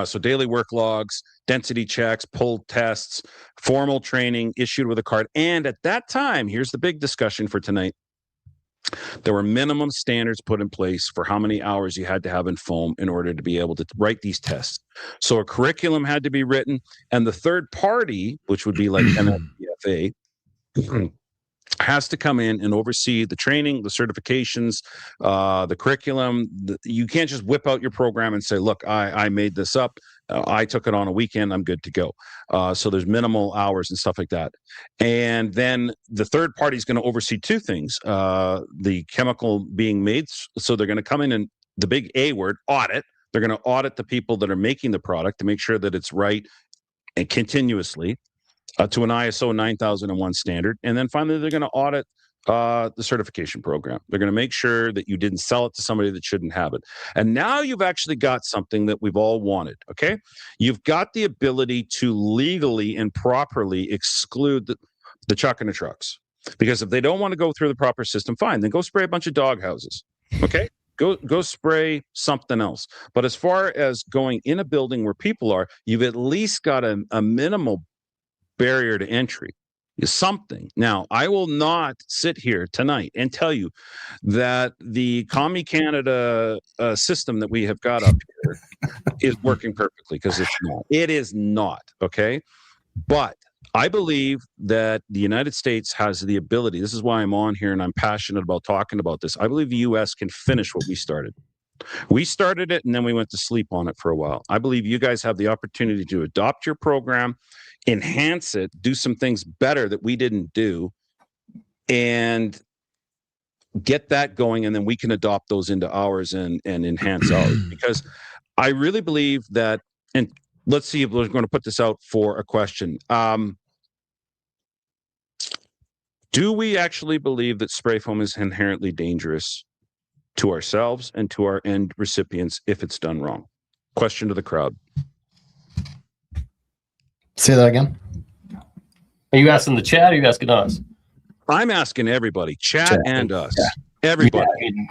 So daily work logs, density checks, pull tests, formal training issued with a card. And at that time, here's the big discussion for tonight. There were minimum standards put in place for how many hours you had to have in foam in order to be able to write these tests. So a curriculum had to be written, and the third party, which would be like NFPFA, has to come in and oversee the training, the certifications, the curriculum. You can't just whip out your program and say, look, I made this up. I took it on a weekend. I'm good to go. So there's minimal hours and stuff like that. And then the third party is going to oversee 2 things. The chemical being made. So they're going to come in and the big A word, audit. They're going to audit the people that are making the product to make sure that it's right and continuously. To an ISO 9001 standard. And then finally, they're going to audit the certification program. They're going to make sure that you didn't sell it to somebody that shouldn't have it. And now you've actually got something that we've all wanted, okay? You've got the ability to legally and properly exclude the chuck and the trucks. Because if they don't want to go through the proper system, fine, then go spray a bunch of dog houses, okay? Go spray something else. But as far as going in a building where people are, you've at least got a minimal barrier to entry is something. Now, I will not sit here tonight and tell you that the Commie Canada system that we have got up here is working perfectly, because it's not. It is not, okay? But I believe that the United States has the ability. This is why I'm on here and I'm passionate about talking about this. I believe the U.S. can finish what we started. We started it and then we went to sleep on it for a while. I believe you guys have the opportunity to adopt your program, enhance it, do some things better that we didn't do, and get that going, and then we can adopt those into ours and enhance ours. Because I really believe that, and let's see if we're going to put this out for a question. Do we actually believe that spray foam is inherently dangerous to ourselves and to our end recipients if it's done wrong? Question to the crowd. Say that again. Are you asking the chat or are you asking us? I'm asking everybody, chat and us. Yeah. Everybody.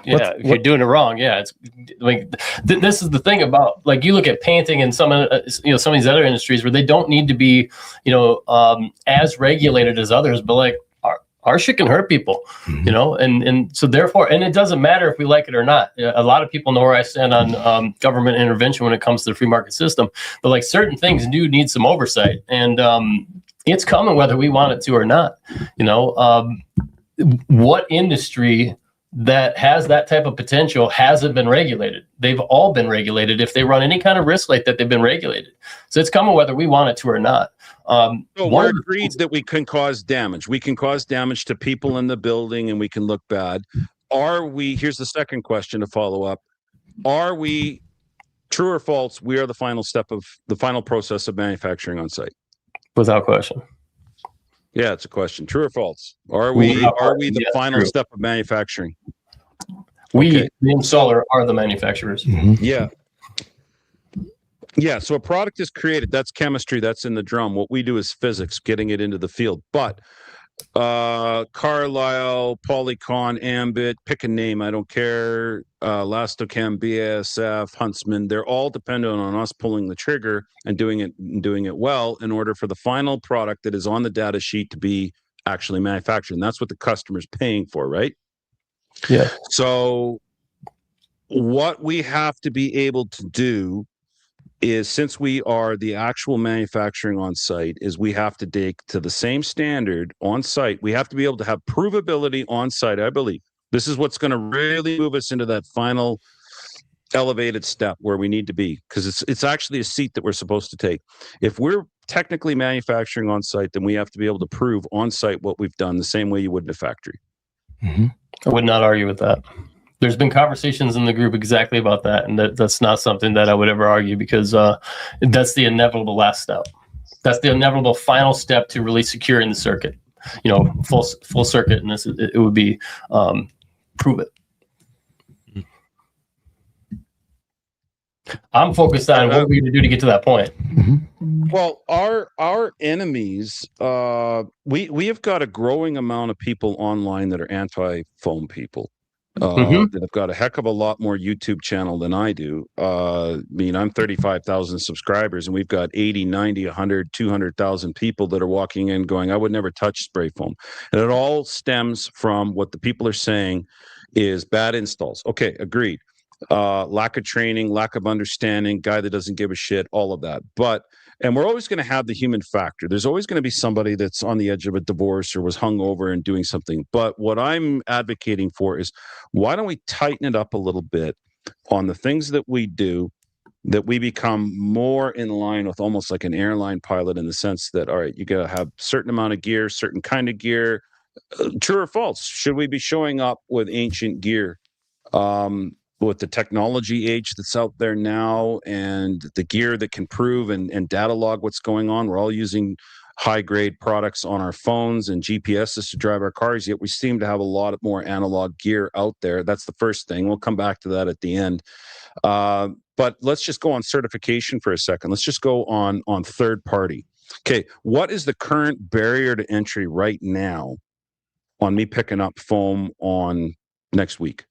If you're doing it wrong, it's like this is the thing about, like, you look at painting and some of some of these other industries where they don't need to be as regulated as others, but like our shit can hurt people, and so therefore, and it doesn't matter if we like it or not. A lot of people know where I stand on government intervention when it comes to the free market system, but like certain things do need some oversight, and it's coming whether we want it to or not. What industry that has that type of potential hasn't been regulated? They've all been regulated. If they run any kind of risk like that, they've been regulated. So it's coming whether we want it to or not. So we're agreed that we can cause damage. We can cause damage to people in the building and we can look bad. Here's the second question to follow up. Are we, true or false, we are the final step of the final process of manufacturing on site? Without question. Yeah, it's a question. True or false? Are we the final step of manufacturing? The installer, are the manufacturers. Mm-hmm. Yeah. So a product is created. That's chemistry. That's in the drum. What we do is physics, getting it into the field. But Carlisle, Polycon, Ambit, pick a name, I don't care. Lastochem, BASF, Huntsman, they're all dependent on us pulling the trigger and doing it well in order for the final product that is on the data sheet to be actually manufactured. And that's what the customer's paying for, right? Yeah. So what we have to be able to do is, since we are the actual manufacturing on site, is we have to take to the same standard on site. We have to be able to have provability on site, I believe. This is what's going to really move us into that final elevated step where we need to be, because it's actually a seat that we're supposed to take. If we're technically manufacturing on site, then we have to be able to prove on site what we've done the same way you would in a factory. Mm-hmm. I would not argue with that. There's been conversations in the group exactly about that, and that's not something that I would ever argue, because that's the inevitable last step. That's the inevitable final step to really securing the circuit. Full circuit, and it would be prove it. I'm focused on what we're going to do to get to that point. Well, our enemies, we have got a growing amount of people online that are anti-foam people. That have got a heck of a lot more YouTube channel than I do. I'm 35,000 subscribers, and we've got 80, 90, 100, 200,000 people that are walking in going, I would never touch spray foam. And it all stems from what the people are saying is bad installs. Okay, agreed. Lack of training, lack of understanding, guy that doesn't give a shit, all of that. And we're always going to have the human factor. There's always going to be somebody that's on the edge of a divorce or was hungover and doing something. But what I'm advocating for is, why don't we tighten it up a little bit on the things that we do, that we become more in line with almost like an airline pilot, in the sense that, all right, you got to have certain amount of gear, certain kind of gear. True or false? Should we be showing up with ancient gear? With the technology age that's out there now, and the gear that can prove and data log what's going on. We're all using high-grade products on our phones and GPSs to drive our cars, yet we seem to have a lot more analog gear out there. That's the first thing. We'll come back to that at the end. But let's just go on certification for a second. Let's just go on third party. Okay, what is the current barrier to entry right now on me picking up foam on next week?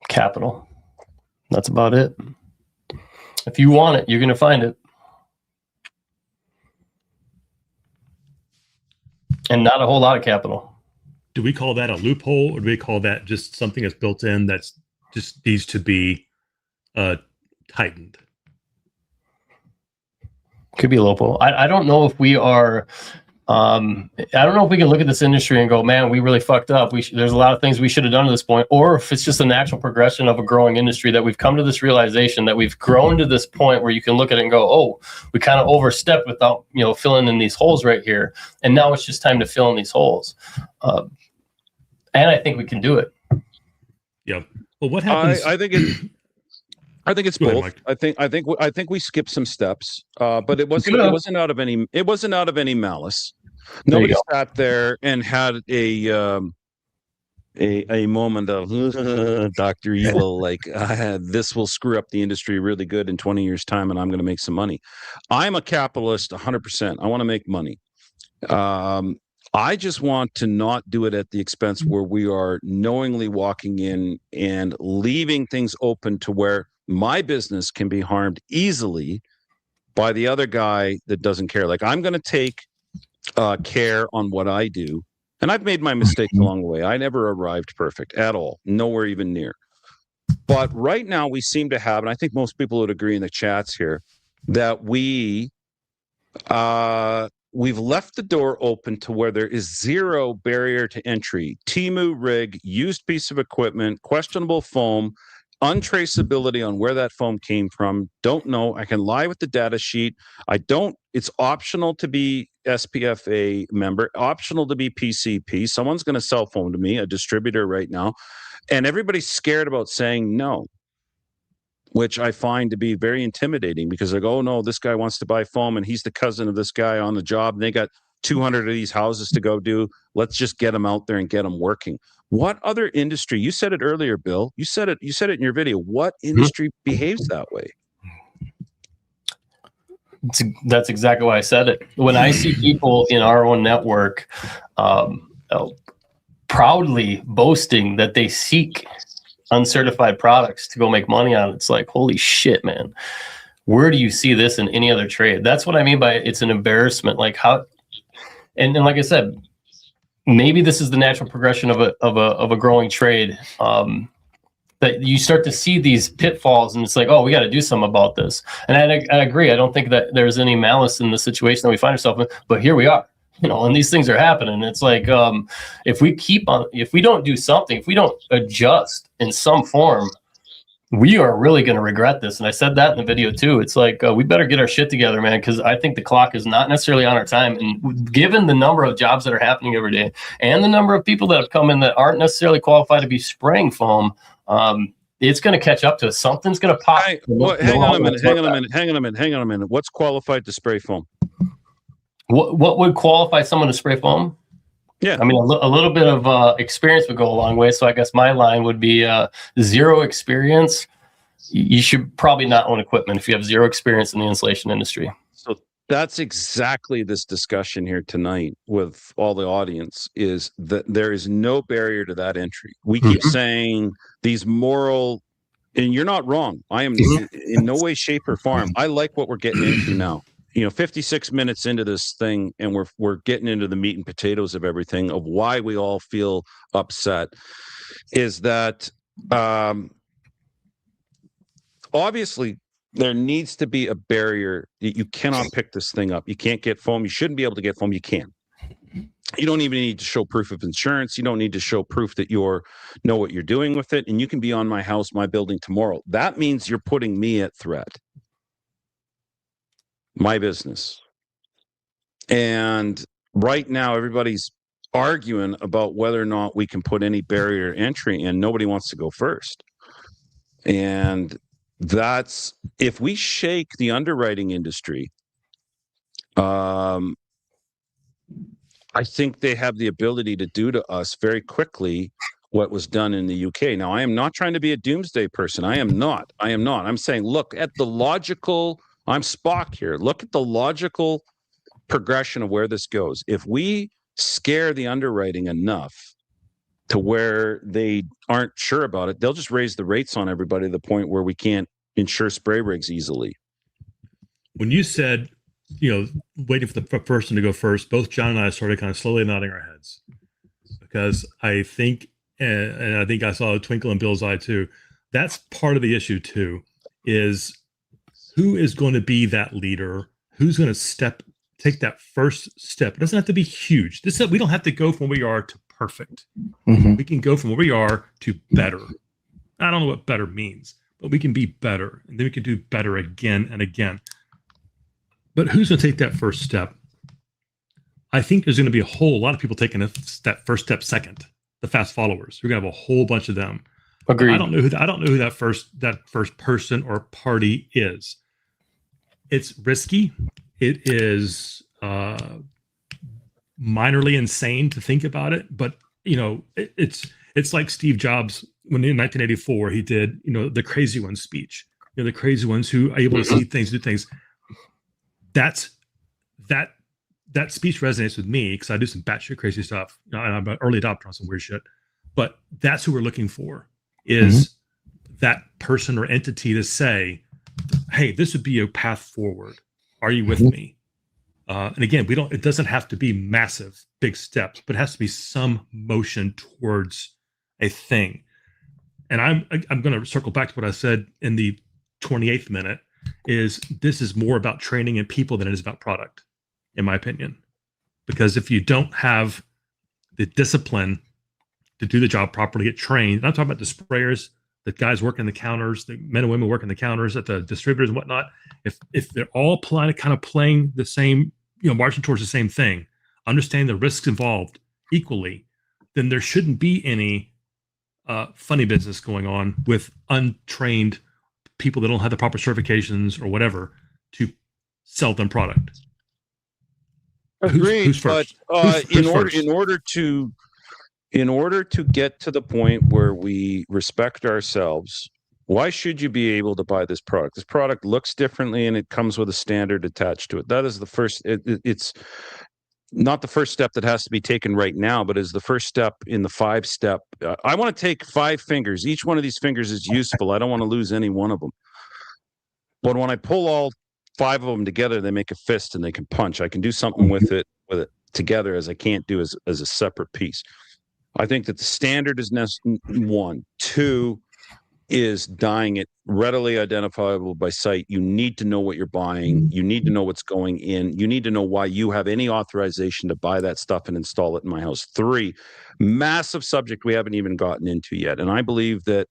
Capital. That's about it. If you want it, you're going to find it. And not a whole lot of capital. Do we call that a loophole, or do we call that just something that's built in that's just needs to be tightened? Could be a loophole. I don't know if we are... I don't know if we can look at this industry and go, man, we really fucked up. There's a lot of things we should have done at this point, or if it's just a natural progression of a growing industry that we've come to this realization that we've grown to this point where you can look at it and go, oh, we kind of overstepped without, filling in these holes right here. And now it's just time to fill in these holes. And I think we can do it. Yeah. Well, what happens? I think it's both. I think we skipped some steps, but it wasn't out of any malice. Nobody sat there and had a moment of Dr. Evil, like this will screw up the industry really good in 20 years' time, and I'm going to make some money. I'm a capitalist 100%. I want to make money. I just want to not do it at the expense where we are knowingly walking in and leaving things open to where my business can be harmed easily by the other guy that doesn't care. Like, I'm going to take care on what I do. And I've made my mistakes along the way. I never arrived perfect at all, nowhere even near. But right now we seem to have, and I think most people would agree in the chats here, that we've left the door open to where there is zero barrier to entry. Temu rig, used piece of equipment, questionable foam, untraceability on where that foam came from. Don't know. I can lie with the data sheet. It's optional to be SPFA member, optional to be PCP. Someone's going to sell foam to me, a distributor right now. And everybody's scared about saying no, which I find to be very intimidating, because they go, oh no, this guy wants to buy foam and he's the cousin of this guy on the job. And they got 200 of these houses to go do. Let's just get them out there and get them working. What other industry? You said it earlier, Bill. You said it in your video. What industry behaves that way? That's exactly why I said it. When I see people in our own network proudly boasting that they seek uncertified products to go make money on, it's like, holy shit, man. Where do you see this in any other trade? That's what I mean by it's an embarrassment. Like how, and like I said, maybe this is the natural progression of a growing trade. That you start to see these pitfalls, and it's like, oh, we got to do something about this. And I agree. I don't think that there's any malice in the situation that we find ourselves in, but here we are, and these things are happening. It's like, if we don't do something, if we don't adjust in some form, we are really going to regret this. And I said that in the video too. It's like, we better get our shit together, man, because I think the clock is not necessarily on our time. And given the number of jobs that are happening every day and the number of people that have come in that aren't necessarily qualified to be spraying foam, it's going to catch up to us. Something's going to pop. Hang on a minute. What's qualified to spray foam? What would qualify someone to spray foam? Yeah, I mean, a little bit of experience would go a long way. So I guess my line would be zero experience. You should probably not own equipment if you have zero experience in the insulation industry. So that's exactly this discussion here tonight with all the audience, is that there is no barrier to that entry. We keep saying these moral, and you're not wrong. I am in no way, shape, or form. I like what we're getting into now. 56 minutes into this thing, and we're getting into the meat and potatoes of everything, of why we all feel upset, is that obviously there needs to be a barrier. You cannot pick this thing up. You can't get foam. You shouldn't be able to get foam. You can. You don't even need to show proof of insurance. You don't need to show proof that you know what you're doing with it. And you can be on my house, my building tomorrow. That means you're putting me at threat. My business. And right now, everybody's arguing about whether or not we can put any barrier entry in. Nobody wants to go first. And that's, if we shake the underwriting industry, I think they have the ability to do to us very quickly what was done in the UK. Now, I am not trying to be a doomsday person. I am not. I'm saying, look at the logical, I'm Spock here. Look at the logical progression of where this goes. If we scare the underwriting enough to where they aren't sure about it, they'll just raise the rates on everybody to the point where we can't insure spray rigs easily. When you said, waiting for the person to go first, both John and I started kind of slowly nodding our heads, because I think, and I think I saw a twinkle in Bill's eye too, that's part of the issue too, is who is going to be that leader? Who's going to take that first step? It doesn't have to be huge. We don't have to go from where we are to perfect. We can go from where we are to better. I don't know what better means, but we can be better, and then we can do better again and again. But who's going to take that first step? I think there's going to be a whole lot of people taking that first step second. The fast followers. We're going to have a whole bunch of them. Agreed. I don't know who that first person or party is. It's risky. It is minorly insane to think about it, but it's like Steve Jobs when in 1984 he did the crazy ones speech. The crazy ones who are able to see things, do things. That speech resonates with me because I do some batshit crazy stuff. And I'm an early adopter on some weird shit. But that's who we're looking for, is that person or entity to say, hey, this would be a path forward. Are you with me? And again, it doesn't have to be massive, big steps, but it has to be some motion towards a thing. And I'm going to circle back to what I said in the 28th minute, is this is more about training and people than it is about product, in my opinion. Because if you don't have the discipline to do the job properly, get trained, and I'm talking about the sprayers, the guys working the counters, the men and women working the counters at the distributors and whatnot, if they're all kind of playing the same, marching towards the same thing, understand the risks involved equally, then there shouldn't be any funny business going on with untrained people that don't have the proper certifications or whatever to sell them product. Agreed, who's first? But in order to get to the point where we respect ourselves, why should you be able to buy this product? This product looks differently and it comes with a standard attached to it. That is the first, it's not the first step that has to be taken right now, but is the first step in the 5-step. I want to take 5 fingers. Each one of these fingers is useful. I don't want to lose any one of them. But when I pull all 5 of them together, they make a fist and they can punch. I can do something with it together as I can't do as a separate piece. I think that the standard is 1. 2 is dyeing it readily identifiable by sight. You need to know what you're buying. You need to know what's going in. You need to know why you have any authorization to buy that stuff and install it in my house. 3, massive subject we haven't even gotten into yet. And I believe that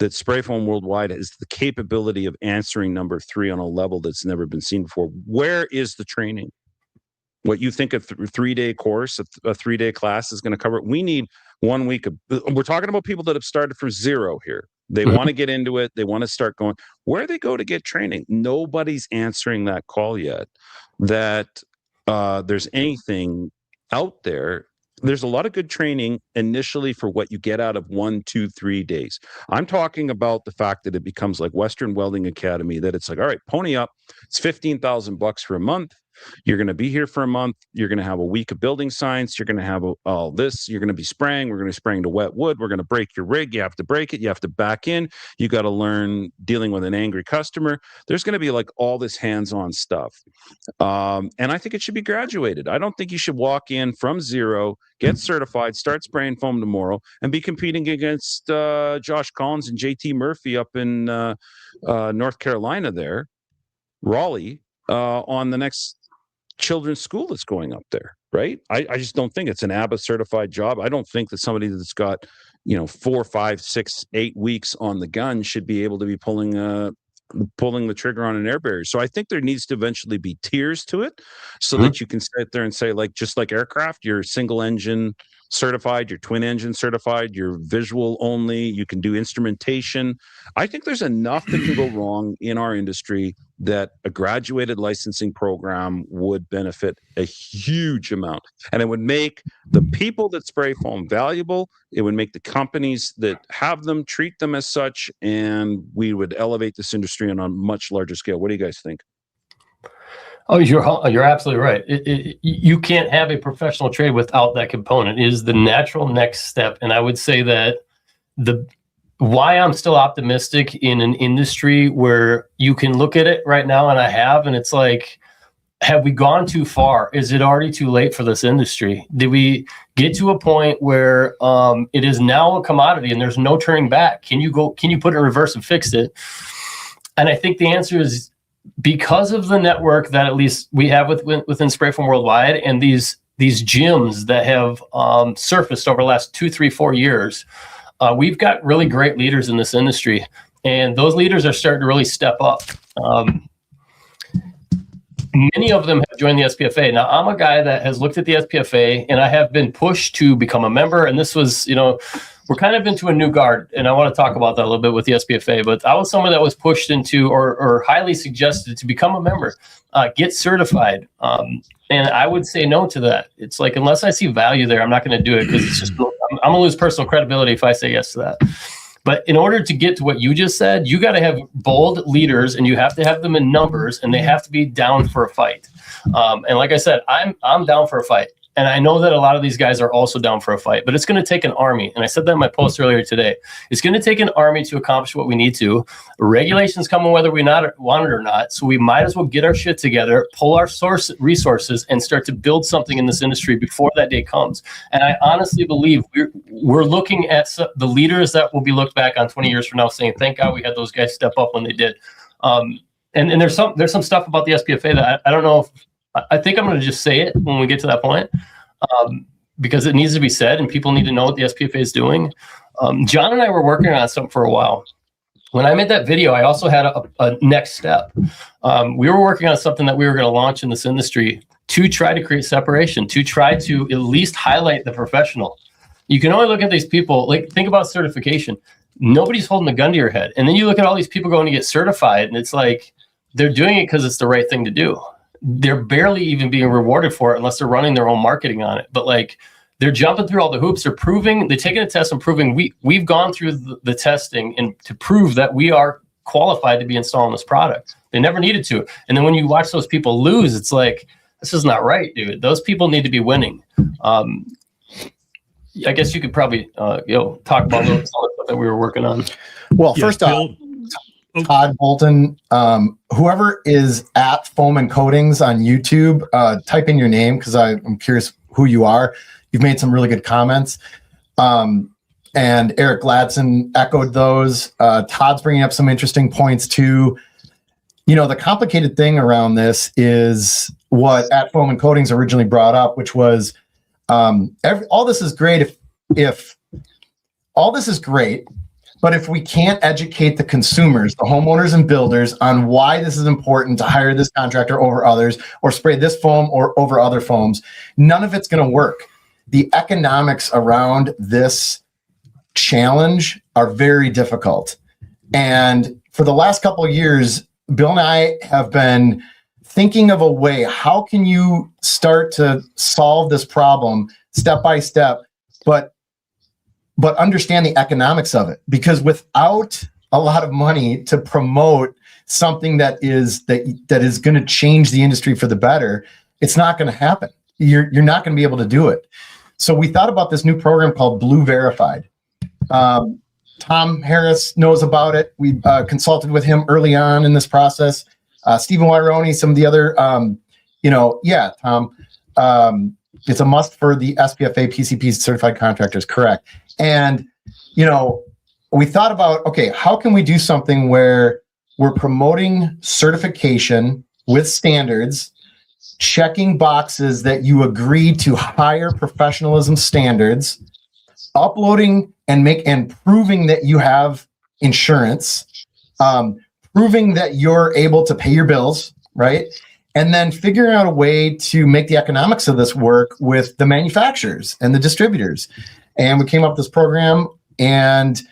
Sprayfoam Worldwide has the capability of answering number 3 on a level that's never been seen before. Where is the training? What you think a 3-day course, a 3-day class is going to cover? We need 1 week of. We're talking about people that have started from zero here. They want to get into it. They want to start going. Where they go to get training? Nobody's answering that call yet. That there's anything out there. There's a lot of good training initially for what you get out of 1, 2, 3 days. I'm talking about the fact that it becomes like Western Welding Academy, that it's like, all right, pony up. It's $15,000 for a month. You're going to be here for a month. You're going to have a week of building science. You're going to have all this. You're going to be spraying. We're going to be spraying to wet wood. We're going to break your rig. You have to break it. You have to back in. You got to learn dealing with an angry customer. There's going to be like all this hands-on stuff. And I think it should be graduated. I don't think you should walk in from zero, get certified, start spraying foam tomorrow, and be competing against Josh Collins and JT Murphy up in North Carolina there, Raleigh, on the next children's school that's going up there, right? I just don't think it's an ABBA certified job. I don't think that somebody that's got 4, 5, 6, 8 weeks on the gun should be able to be pulling the trigger on an air barrier. So I think there needs to eventually be tiers to it, so that you can sit there and say, like, just like aircraft, you're single engine certified, you're twin engine certified, you're visual only, you can do instrumentation. I think there's enough that can go wrong in our industry that a graduated licensing program would benefit a huge amount. And it would make the people that spray foam valuable. It would make the companies that have them treat them as such, and we would elevate this industry on a much larger scale. What do you guys think? Oh, you're absolutely right. You can't have a professional trade without that component. It is the natural next step. And I would say that why I'm still optimistic in an industry where you can look at it right now, and I have, and it's like, have we gone too far? Is it already too late for this industry? Did we get to a point where it is now a commodity and there's no turning back? Can you put it in reverse and fix it? And I think the answer is, because of the network that at least we have within Sprayfoam Worldwide, and these gyms that have surfaced over the last 2, 3, 4 years, we've got really great leaders in this industry, and those leaders are starting to really step up. many of them have joined the SPFA. Now, I'm a guy that has looked at the SPFA, and I have been pushed to become a member. And this was, we're kind of into a new guard, and I want to talk about that a little bit with the SPFA. But I was someone that was pushed into or highly suggested to become a member, get certified. And I would say no to that. It's like, unless I see value there, I'm not going to do it, because it's just, I'm going to lose personal credibility if I say yes to that. But in order to get to what you just said, you got to have bold leaders, and you have to have them in numbers, and they have to be down for a fight. And like I said, I'm down for a fight. And I know that a lot of these guys are also down for a fight, but it's going to take an army. And I said that in my post earlier today. It's going to take an army to accomplish what we need to. Regulations coming whether we want it or not. So we might as well get our shit together, pull our resources, and start to build something in this industry before that day comes. And I honestly believe we're looking at the leaders that will be looked back on 20 years from now saying, thank God we had those guys step up when they did. And there's some stuff about the SPFA that I don't know if, I think I'm going to just say it when we get to that point, because it needs to be said and people need to know what the SPFA is doing. John and I were working on something for a while. When I made that video, I also had a next step. We were working on something that we were going to launch in this industry to try to create separation, to try to at least highlight the professional. You can only look at these people, like, think about certification. Nobody's holding a gun to your head. And then you look at all these people going to get certified, and it's like, they're doing it because it's the right thing to do. They're barely even being rewarded for it unless they're running their own marketing on it. But like, they're jumping through all the hoops. They're taking a test and proving we've gone through the testing and to prove that we are qualified to be installing this product. They never needed to. And then when you watch those people lose, it's like, this is not right, dude. Those people need to be winning. I guess you could probably talk about some of the stuff that we were working on. Well, first off, Todd Bolton, whoever is at Foam and Coatings on YouTube, type in your name, because I'm curious who you are. You've made some really good comments. And Eric Gladson echoed those. Todd's bringing up some interesting points too. The complicated thing around this is what at Foam and Coatings originally brought up, which was all this is great if all this is great, but if we can't educate the consumers, the homeowners and builders, on why this is important to hire this contractor over others or spray this foam or over other foams, none of it's going to work. The economics around this challenge are very difficult. And for the last couple of years, Bill and I have been thinking of a way, how can you start to solve this problem step by step, but understand the economics of it, because without a lot of money to promote something that is going to change the industry for the better, it's not going to happen. You're not going to be able to do it. So we thought about this new program called Blue Verified. Tom Harris knows about it. We consulted with him early on in this process. Stephen Wyroni, some of the other, Tom. It's a must for the SPFA PCP certified contractors, correct? And, we thought about, okay, how can we do something where we're promoting certification with standards, checking boxes that you agree to higher professionalism standards, uploading and proving that you have insurance, proving that you're able to pay your bills, right? And then figuring out a way to make the economics of this work with the manufacturers and the distributors. And we came up with this program, and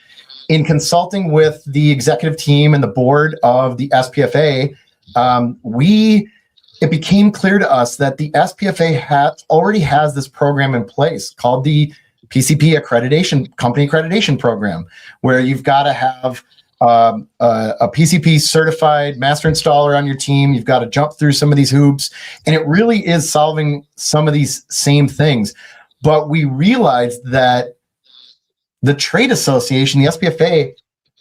in consulting with the executive team and the board of the SPFA, it became clear to us that the SPFA already has this program in place called the PCP company accreditation program, where you've got to have a PCP certified master installer on your team. You've got to jump through some of these hoops, and it really is solving some of these same things. But we realized that the trade association, the SPFA,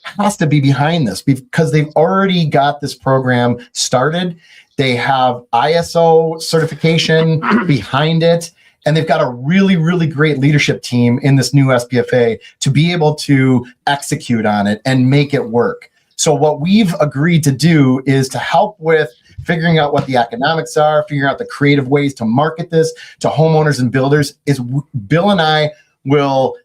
has to be behind this because they've already got this program started. They have ISO certification behind it, and they've got a really, really great leadership team in this new SPFA to be able to execute on it and make it work. So what we've agreed to do is to help with figuring out what the economics are, figuring out the creative ways to market this to homeowners and builders. Is Bill and I will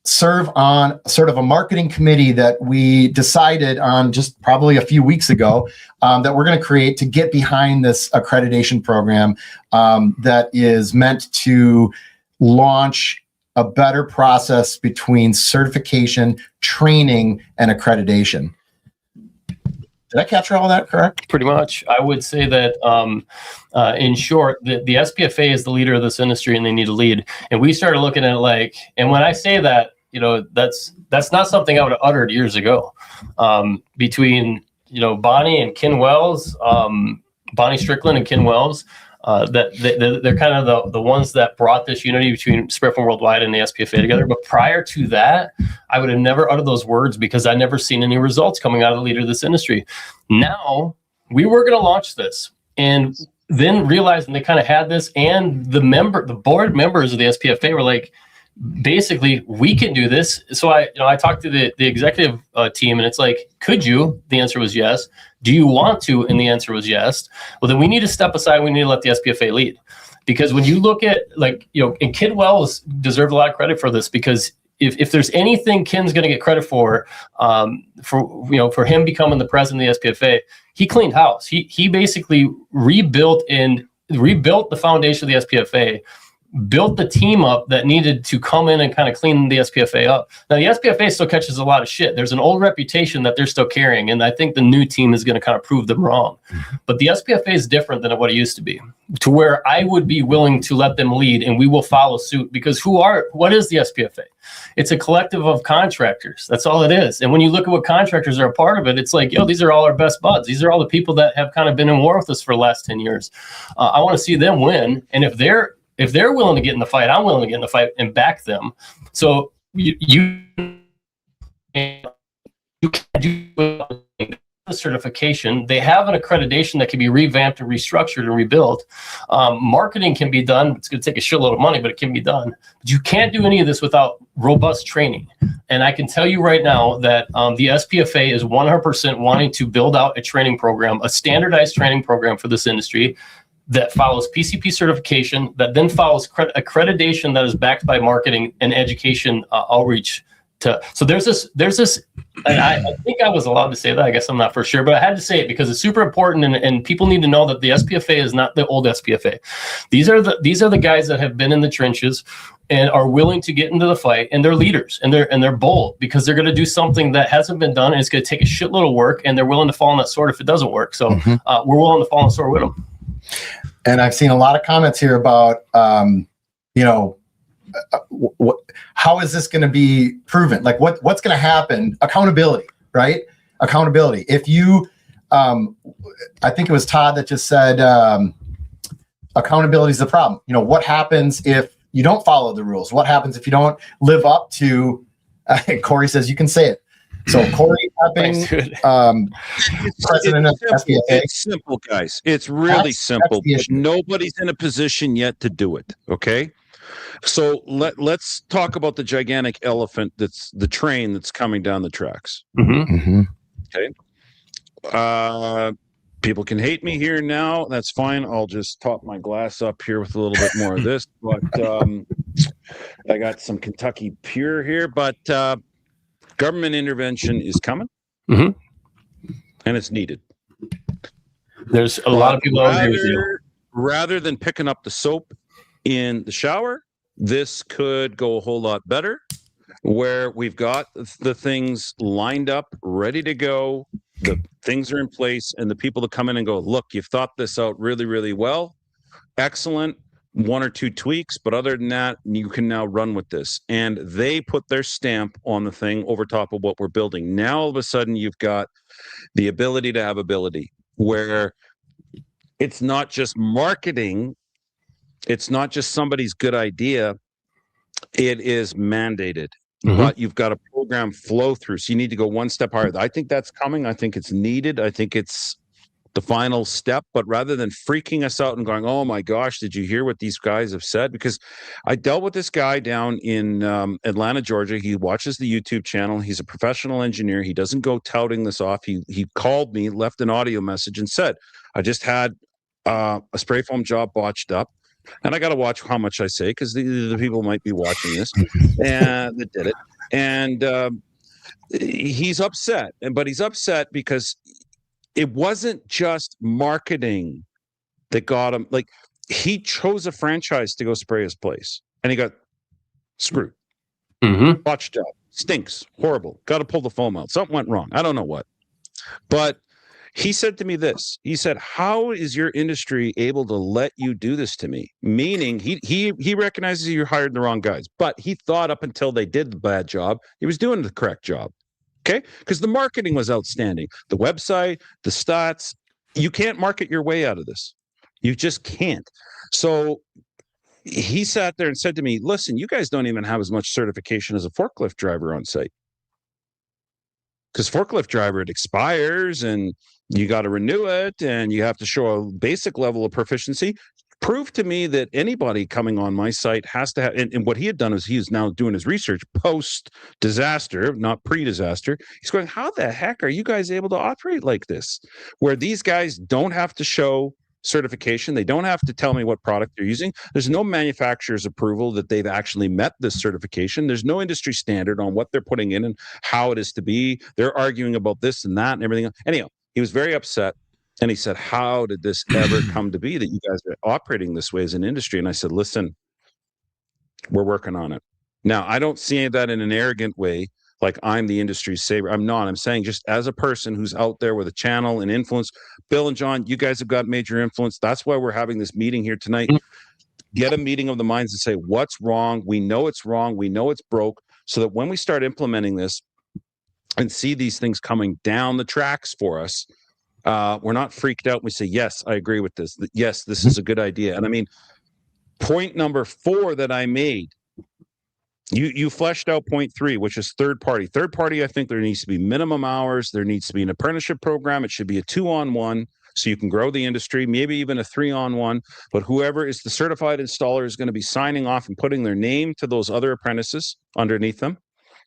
serve on sort of a marketing committee that we decided on just probably a few weeks ago that we're going to create to get behind this accreditation program that is meant to launch a better process between certification, training, and accreditation. Did I capture all that correct? Pretty much. I would say that, in short, the SPFA is the leader of this industry, and they need a lead. And we started looking at it like, and when I say that, you know, that's not something I would have uttered years ago. Between, you know, Bonnie and Ken Wells, Bonnie Strickland and Ken Wells, that they're kind of the ones that brought this unity between Sprayfoam Worldwide and the SPFA together. But prior to that, I would have never uttered those words because I'd never seen any results coming out of the leader of this industry. Now we were going to launch this, and then realized, and they kind of had this, and the board members of the SPFA were like, basically, we can do this. So I talked to the executive team, and it's like, could you? The answer was yes. Do you want to? And the answer was yes. Well, then we need to step aside. We need to let the SPFA lead, because when you look at, like, you know, and Ken Wells deserved a lot of credit for this, because if there's anything Ken's going to get credit for him becoming the president of the SPFA, he cleaned house. He basically rebuilt the foundation of the SPFA, built the team up that needed to come in and kind of clean the SPFA up. Now, the SPFA still catches a lot of shit. There's an old reputation that they're still carrying, and I think the new team is going to kind of prove them wrong. But the SPFA is different than what it used to be, to where I would be willing to let them lead, and we will follow suit, because what is the SPFA? It's a collective of contractors. That's all it is. And when you look at what contractors are a part of it, it's like, yo, these are all our best buds. These are all the people that have kind of been in war with us for the last 10 years. I want to see them win. And if they're willing to get in the fight, I'm willing to get in the fight and back them. So you can't do the certification. They have an accreditation that can be revamped and restructured and rebuilt. Marketing can be done. It's going to take a shitload of money, but it can be done. But you can't do any of this without robust training. And I can tell you right now that the SPFA is 100% wanting to build out a training program, a standardized training program for this industry that follows PCP certification, that then follows accreditation that is backed by marketing and education outreach. So there's this, and I think I was allowed to say that. I guess I'm not for sure, but I had to say it because it's super important, and people need to know that the SPFA is not the old SPFA. These are the guys that have been in the trenches and are willing to get into the fight, and they're leaders, and they're bold, because they're going to do something that hasn't been done, and it's going to take a shitload of work, and they're willing to fall on that sword if it doesn't work. So we're willing to fall on the sword with them. And I've seen a lot of comments here about, how is this going to be proven? Like what's going to happen? Accountability, right? Accountability. If you, I think it was Todd that just said, accountability is the problem. You know, what happens if you don't follow the rules? What happens if you don't live up to, Corey says you can say it. So Corey Epping, president of SPFA. It's simple, guys. It's really simple. Nobody's in a position yet to do it. Okay. So let's talk about the gigantic elephant that's the train that's coming down the tracks. Okay. People can hate me here now. That's fine. I'll just top my glass up here with a little bit more of this. But I got some Kentucky Pure here. But government intervention is coming, and it's needed. There's a lot of people agree with you. Rather than picking up the soap in the shower, this could go a whole lot better, where we've got the things lined up, ready to go. The things are in place, and the people that come in and go, look, you've thought this out really, really well. Excellent. One or two tweaks, but other than that, you can now run with this. And they put their stamp on the thing over top of what we're building. Now, all of a sudden, you've got the ability to have ability, where it's not just marketing. It's not just somebody's good idea. It is mandated, but you've got a program flow through. So you need to go one step higher. I think that's coming. I think it's needed. I think it's the final step. But rather than freaking us out and going, oh my gosh, did you hear what these guys have said? Because I dealt with this guy down in Atlanta, Georgia. He watches the YouTube channel. He's a professional engineer. He doesn't go touting this off. He called me, left an audio message, and said, I just had a spray foam job botched up. And I got to watch how much I say, because the people might be watching this, and that did it. And he's upset, but he's upset because it wasn't just marketing that got him. Like, he chose a franchise to go spray his place, and he got screwed. Botched job, stinks, horrible. Got to pull the foam out. Something went wrong. I don't know what, but he said to me this. He said, "How is your industry able to let you do this to me?" Meaning, he recognizes you hired the wrong guys, but he thought up until they did the bad job, he was doing the correct job. Okay, because the marketing was outstanding. The website, the stats. You can't market your way out of this. You just can't. So he sat there and said to me, "Listen, you guys don't even have as much certification as a forklift driver on site. Because forklift driver, it expires and you got to renew it and you have to show a basic level of proficiency. Prove to me that anybody coming on my site has to have," and what he had done is he's now doing his research post-disaster, not pre-disaster. He's going, "How the heck are you guys able to operate like this? Where these guys don't have to show certification. They don't have to tell me what product they're using. There's no manufacturer's approval that they've actually met this certification. There's no industry standard on what they're putting in and how it is to be. They're arguing about this and that and everything." Anyhow, he was very upset. And he said, "How did this ever come to be that you guys are operating this way as an industry?" And I said, "Listen, we're working on it." Now, I don't see that in an arrogant way, like I'm the industry's savior. I'm not. I'm saying just as a person who's out there with a channel and influence. Bill and John, you guys have got major influence. That's why we're having this meeting here tonight. Get a meeting of the minds and say, what's wrong? We know it's wrong. We know it's broke. So that when we start implementing this and see these things coming down the tracks for us, we're not freaked out. We say, yes, I agree with this. Yes, this is a good idea. And I mean, point number 4 that I made, you fleshed out point 3, which is third party. Third party, I think there needs to be minimum hours. There needs to be an apprenticeship program. It should be a 2-on-1 so you can grow the industry, maybe even a 3-on-1. But whoever is the certified installer is going to be signing off and putting their name to those other apprentices underneath them.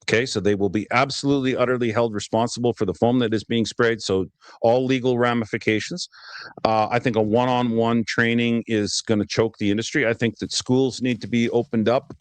Okay, so they will be absolutely, utterly held responsible for the foam that is being sprayed. So all legal ramifications. I think a one-on-one training is going to choke the industry. I think that schools need to be opened up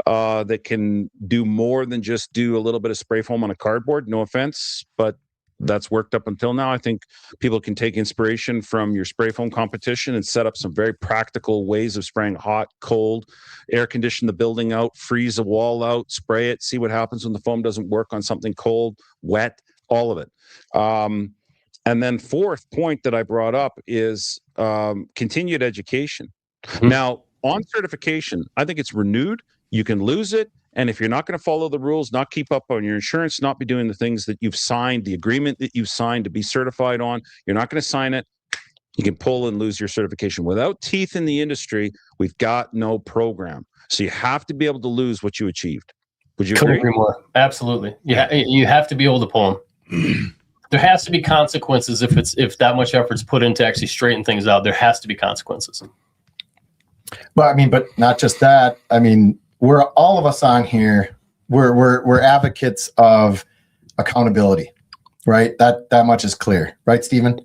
that can do more than just do a little bit of spray foam on a cardboard. No offense, but that's worked up until now. I think people can take inspiration from your spray foam competition and set up some very practical ways of spraying hot, cold, air condition the building out, freeze a wall out, spray it, see what happens when the foam doesn't work on something cold, wet, all of it. And then 4th point that I brought up is continued education. Now, on certification, I think it's renewed. You can lose it. And if you're not going to follow the rules, not keep up on your insurance, not be doing the things that you've signed, the agreement that you've signed to be certified on, you're not going to sign it, you can pull and lose your certification. Without teeth in the industry, we've got no program. So you have to be able to lose what you achieved. Would you agree? More. Absolutely. You have to be able to pull them. There has to be consequences if that much effort's put in to actually straighten things out. There has to be consequences. Well, I mean, but not just that. I mean, we're all of us on here. We're advocates of accountability, right? That much is clear, right, Stephen?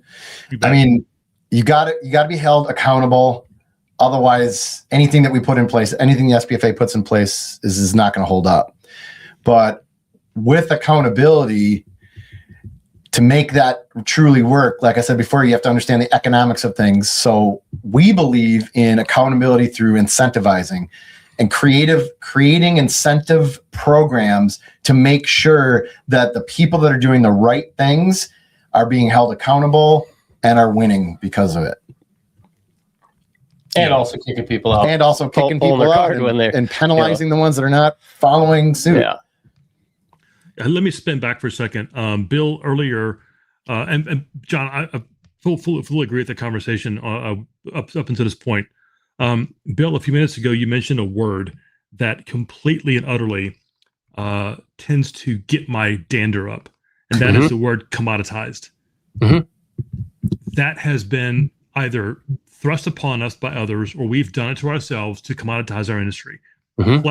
I mean, you got to be held accountable. Otherwise, anything that we put in place, anything the SPFA puts in place is not going to hold up. But with accountability, to make that truly work, like I said before, you have to understand the economics of things. So we believe in accountability through incentivizing and creating incentive programs to make sure that the people that are doing the right things are being held accountable and are winning because of it. And also kicking people out. And also kicking people out and penalizing the ones that are not following suit. Yeah. Let me spin back for a second. Bill, earlier, and John, I fully agree with the conversation up until this point. Bill, a few minutes ago, you mentioned a word that completely and utterly tends to get my dander up, and that is the word commoditized. That has been either thrust upon us by others, or we've done it to ourselves to commoditize our industry. John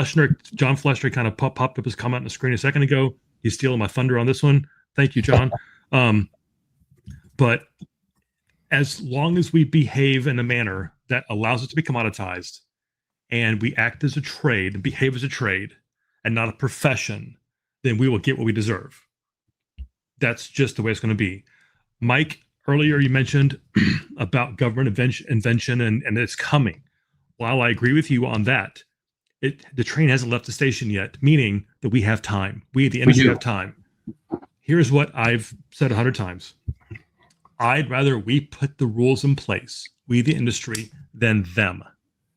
Fleshner kind of popped up his comment on the screen a second ago. He's stealing my thunder on this one. Thank you, John. But as long as we behave in a manner that allows us to be commoditized, and we act as a trade and behave as a trade and not a profession, then we will get what we deserve. That's just the way it's going to be. Mike, earlier you mentioned about government invention and it's coming. While I agree with you on that, the train hasn't left the station yet, meaning that we have time. We, the industry, have time. Here's what I've said 100 times. I'd rather we put the rules in place, we, the industry, than them.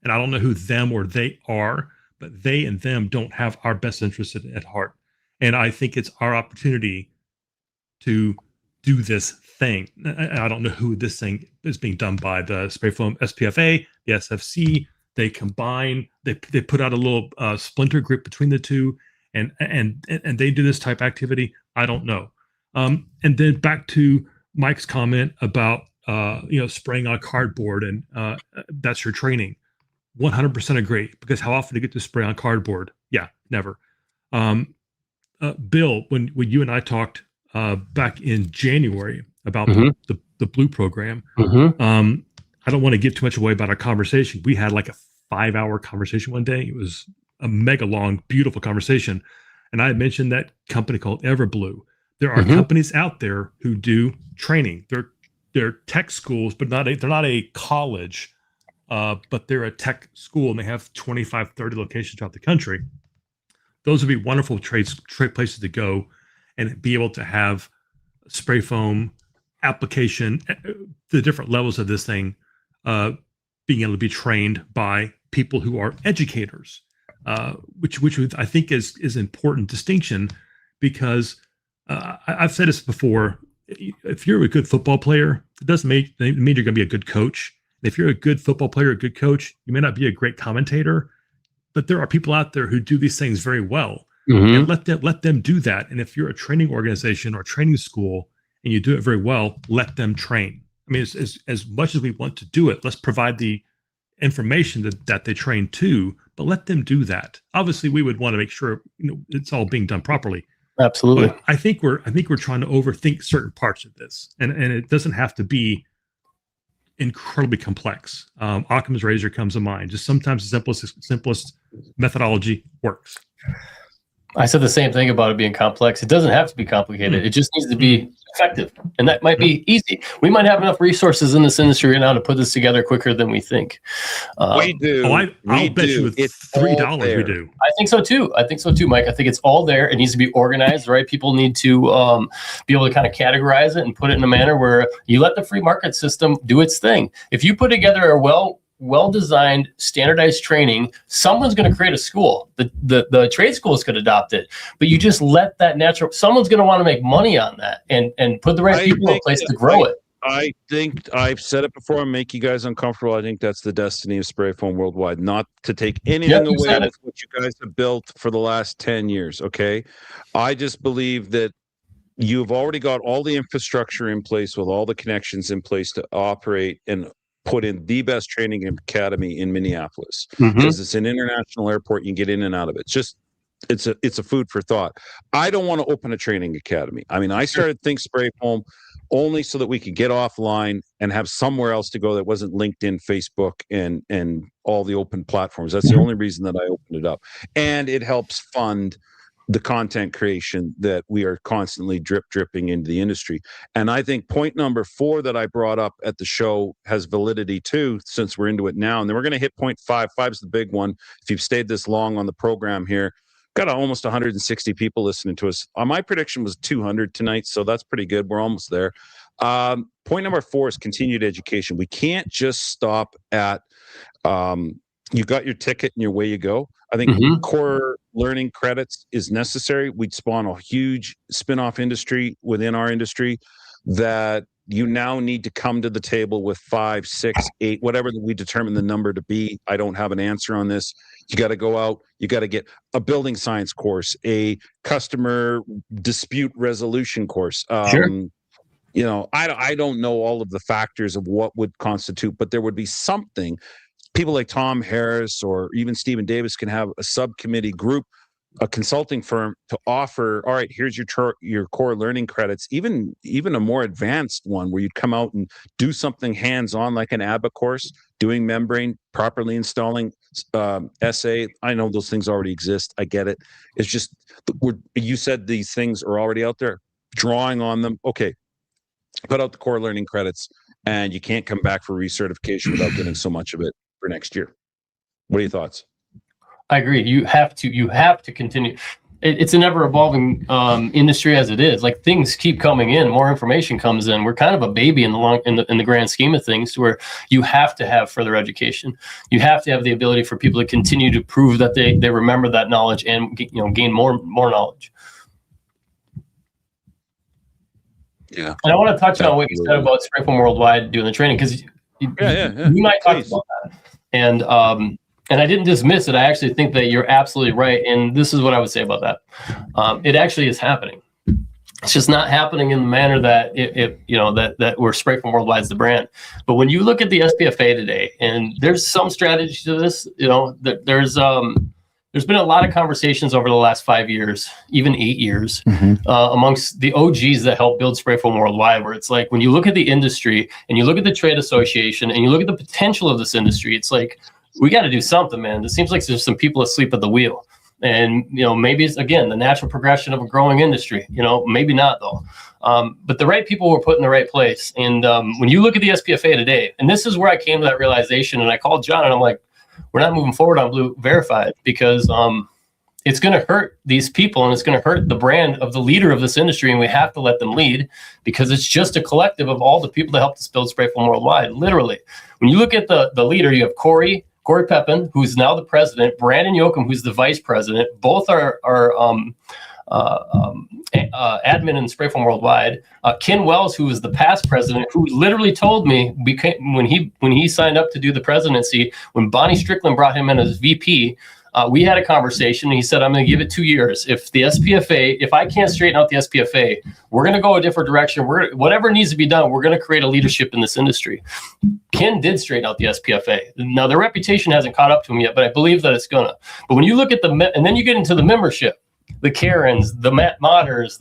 And I don't know who them or they are, but they and them don't have our best interests at heart. And I think it's our opportunity to do this thing. I don't know who this thing is being done by. The Sprayfoam SPFA, the SFC, they combine, they put out a little splinter group between the two, and they do this type of activity. I don't know. And then back to Mike's comment about spraying on cardboard, and that's your training. 100% agree, because how often do you get to spray on cardboard? Yeah, never. Bill, when you and I talked back in January about the Blue program, I don't want to give too much away about our conversation. We had like a 5-hour conversation one day. It was a mega long, beautiful conversation. And I had mentioned that company called Everblue. There are companies out there who do training. They're tech schools, but they're not a college, but they're a tech school, and they have 25, 30 locations throughout the country. Those would be wonderful trade places to go and be able to have spray foam application, the different levels of this thing, being able to be trained by people who are educators, which I think is an important distinction, because I've said this before. If you're a good football player, it doesn't mean you're going to be a good coach. If you're a good football player, a good coach, you may not be a great commentator, but there are people out there who do these things very well, and let them do that. And if you're a training organization or training school and you do it very well, let them train. I mean, as much as we want to do it, let's provide the information that they train to, but let them do that. Obviously, we would want to make sure it's all being done properly. Absolutely. But I think we're trying to overthink certain parts of this, and it doesn't have to be incredibly complex. Occam's razor comes to mind. Just sometimes the simplest methodology works. I said the same thing about it being complex. It doesn't have to be complicated. It just needs to be effective. And that might be easy. We might have enough resources in this industry right now to put this together quicker than we think. We do. I'll bet you with $3 we do. I think so too. Mike. I think it's all there. It needs to be organized, right? People need to be able to kind of categorize it and put it in a manner where you let the free market system do its thing. If you put together a well-designed, standardized training, someone's going to create a school. The trade schools could adopt it, but you just let that someone's going to want to make money on that and put the right people in place to grow it. I think I've said it before and make you guys uncomfortable. I think that's the destiny of spray foam worldwide, not to take anything away with what you guys have built for the last 10 years. Okay. I just believe that you've already got all the infrastructure in place with all the connections in place to operate and put in the best training academy in Minneapolis, because it's an international airport. You can get in and out of it. It's a food for thought. I don't want to open a training academy. I mean, I started Thinksprayfoam only so that we could get offline and have somewhere else to go that wasn't LinkedIn, Facebook, and all the open platforms. That's the only reason that I opened it up. And it helps fund the content creation that we are constantly dripping into the industry. And I think point number 4 that I brought up at the show has validity too, since we're into it now. And then we're going to hit point 5. 5 is the big one. If you've stayed this long on the program here, got almost 160 people listening to us. My prediction was 200 tonight, so that's pretty good. We're almost there. Point number 4 is continued education. We can't just stop at you got your ticket and your way you go. I think core learning credits is necessary. We'd spawn a huge spin-off industry within our industry that you now need to come to the table with 5, 6, 8, whatever we determine the number to be. I don't have an answer on this. You got to go out. You got to get a building science course, a customer dispute resolution course. Sure. I don't know all of the factors of what would constitute, but there would be something. People like Tom Harris or even Stephen Davis can have a subcommittee group a consulting firm to offer, all right, here's your core learning credits, even a more advanced one where you'd come out and do something hands-on like an ABBA course, doing membrane, properly installing SA. I know those things already exist. I get it. It's just, you said these things are already out there, drawing on them. Okay, put out the core learning credits, and you can't come back for recertification without getting so much of it for next year. What are your thoughts? I agree. You have to continue. It's an ever evolving industry as it is. Like, things keep coming in, more information comes in. We're kind of a baby in the grand scheme of things, where you have to have further education. You have to have the ability for people to continue to prove that they remember that knowledge and gain more knowledge. Yeah. And I want to touch on what you said about Sprayfoam Worldwide doing the training, because you might talk about that. And I didn't dismiss it. I actually think that you're absolutely right. And this is what I would say about that. It actually is happening. It's just not happening in the manner that that where Sprayfoam Worldwide is the brand. But when you look at the SPFA today, and there's some strategy to this, there's been a lot of conversations over the last 5 years, even 8 years, amongst the OGs that helped build Sprayfoam Worldwide, where it's like, when you look at the industry and you look at the trade association and you look at the potential of this industry, it's like, we got to do something, man. It seems like there's some people asleep at the wheel. And, maybe it's, again, the natural progression of a growing industry, maybe not though. But the right people were put in the right place. And when you look at the SPFA today, and this is where I came to that realization, and I called John and I'm like, we're not moving forward on Blue Verified, because it's going to hurt these people, and it's going to hurt the brand of the leader of this industry. And we have to let them lead, because it's just a collective of all the people that helped us build Sprayfoam Worldwide. Literally, when you look at the leader, you have Corey Pepin, who's now the president, Brandon Yoakum, who's the vice president. Both are admin in Sprayfoam Worldwide. Ken Wells, who was the past president, who literally told me when he signed up to do the presidency, when Bonnie Strickland brought him in as VP, we had a conversation, and he said, I'm going to give it 2 years. If the SPFA, if I can't straighten out the SPFA, we're going to go a different direction. Whatever needs to be done, we're going to create a leadership in this industry. Ken did straighten out the SPFA. Now, their reputation hasn't caught up to him yet, but I believe that it's going to. But when you look at and then you get into the membership, the Karens, the Matt Modders,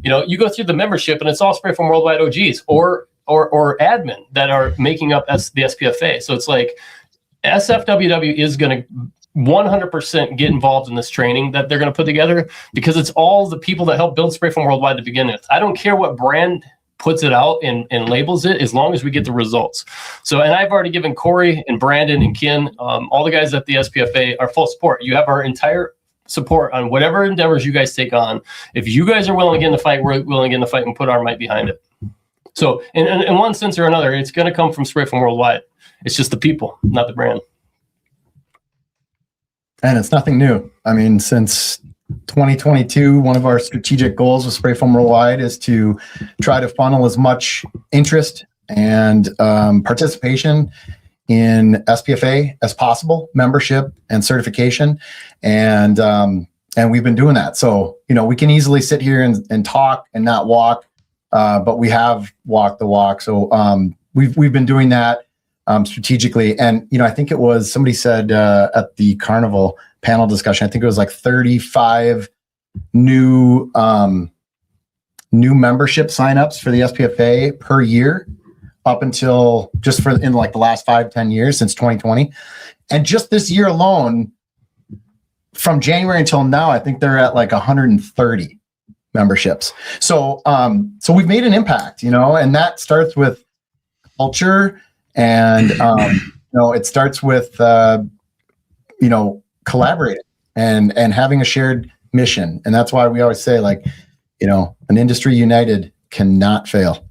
you go through the membership, and it's all Sprayfoam Worldwide OGs or admin that are making up the SPFA. So it's like, SFWW is going to 100% get involved in this training that they're going to put together, because it's all the people that helped build Sprayfoam Worldwide to begin with. I don't care what brand puts it out and labels it, as long as we get the results. So, and I've already given Corey and Brandon and Ken, all the guys at the SPFA, our full support. You have our entire support on whatever endeavors you guys take on. If you guys are willing to get in the fight, we're willing to get in the fight and put our might behind it. So in one sense or another, it's going to come from Sprayfoam Worldwide. It's just the people, not the brand. And it's nothing new. I mean, since 2022, one of our strategic goals with Sprayfoam Worldwide is to try to funnel as much interest and participation in SPFA as possible, membership and certification. And we've been doing that. So, we can easily sit here and talk and not walk, but we have walked the walk. So we've been doing that strategically. And, I think it was, somebody said at the Carnival panel discussion, I think it was like 35 new membership signups for the SPFA per year, up until just in like the last 5-10 years since 2020. And just this year alone, from January until now, I think they're at like 130 memberships. So we've made an impact, and that starts with culture. And, it starts with, collaborating and having a shared mission. And that's why we always say, like, an industry united cannot fail.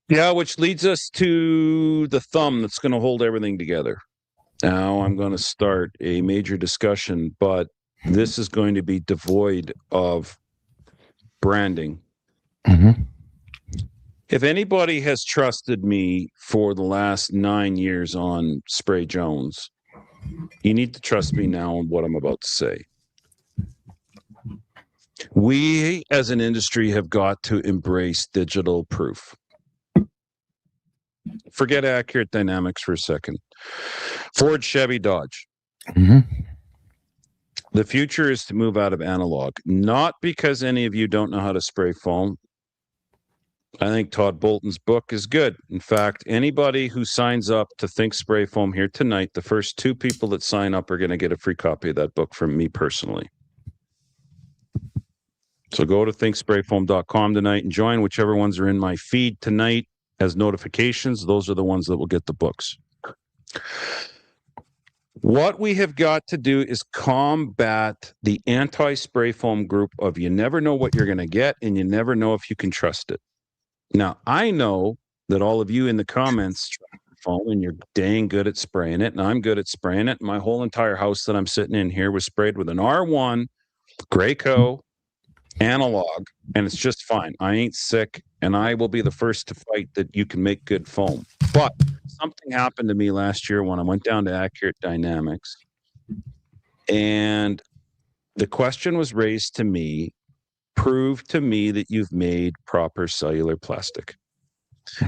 Yeah, which leads us to the thumb that's going to hold everything together. Now I'm going to start a major discussion, but this is going to be devoid of branding. Mm-hmm. If anybody has trusted me for the last 9 years on Spray Jones, you need to trust me now on what I'm about to say. We, as an industry, have got to embrace digital proof. Forget accurate dynamics for a second. Ford, Chevy, Dodge. Mm-hmm. The future is to move out of analog, not because any of you don't know how to spray foam. I think Todd Bolton's book is good. In fact, anybody who signs up to Thinksprayfoam here tonight, the first 2 people that sign up are going to get a free copy of that book from me personally. So go to thinksprayfoam.com tonight and join whichever ones are in my feed tonight as notifications. Those are the ones that will get the books. What we have got to do is combat the anti-spray foam group of you never know what you're going to get and you never know if you can trust it. Now, I know that all of you in the comments foam and you're dang good at spraying it, and I'm good at spraying it. My whole entire house that I'm sitting in here was sprayed with an R1 Graco analog, and it's just fine. I ain't sick, and I will be the first to fight that you can make good foam. But something happened to me last year when I went down to Accurate Dynamics, and the question was raised to me, prove to me that you've made proper cellular plastic.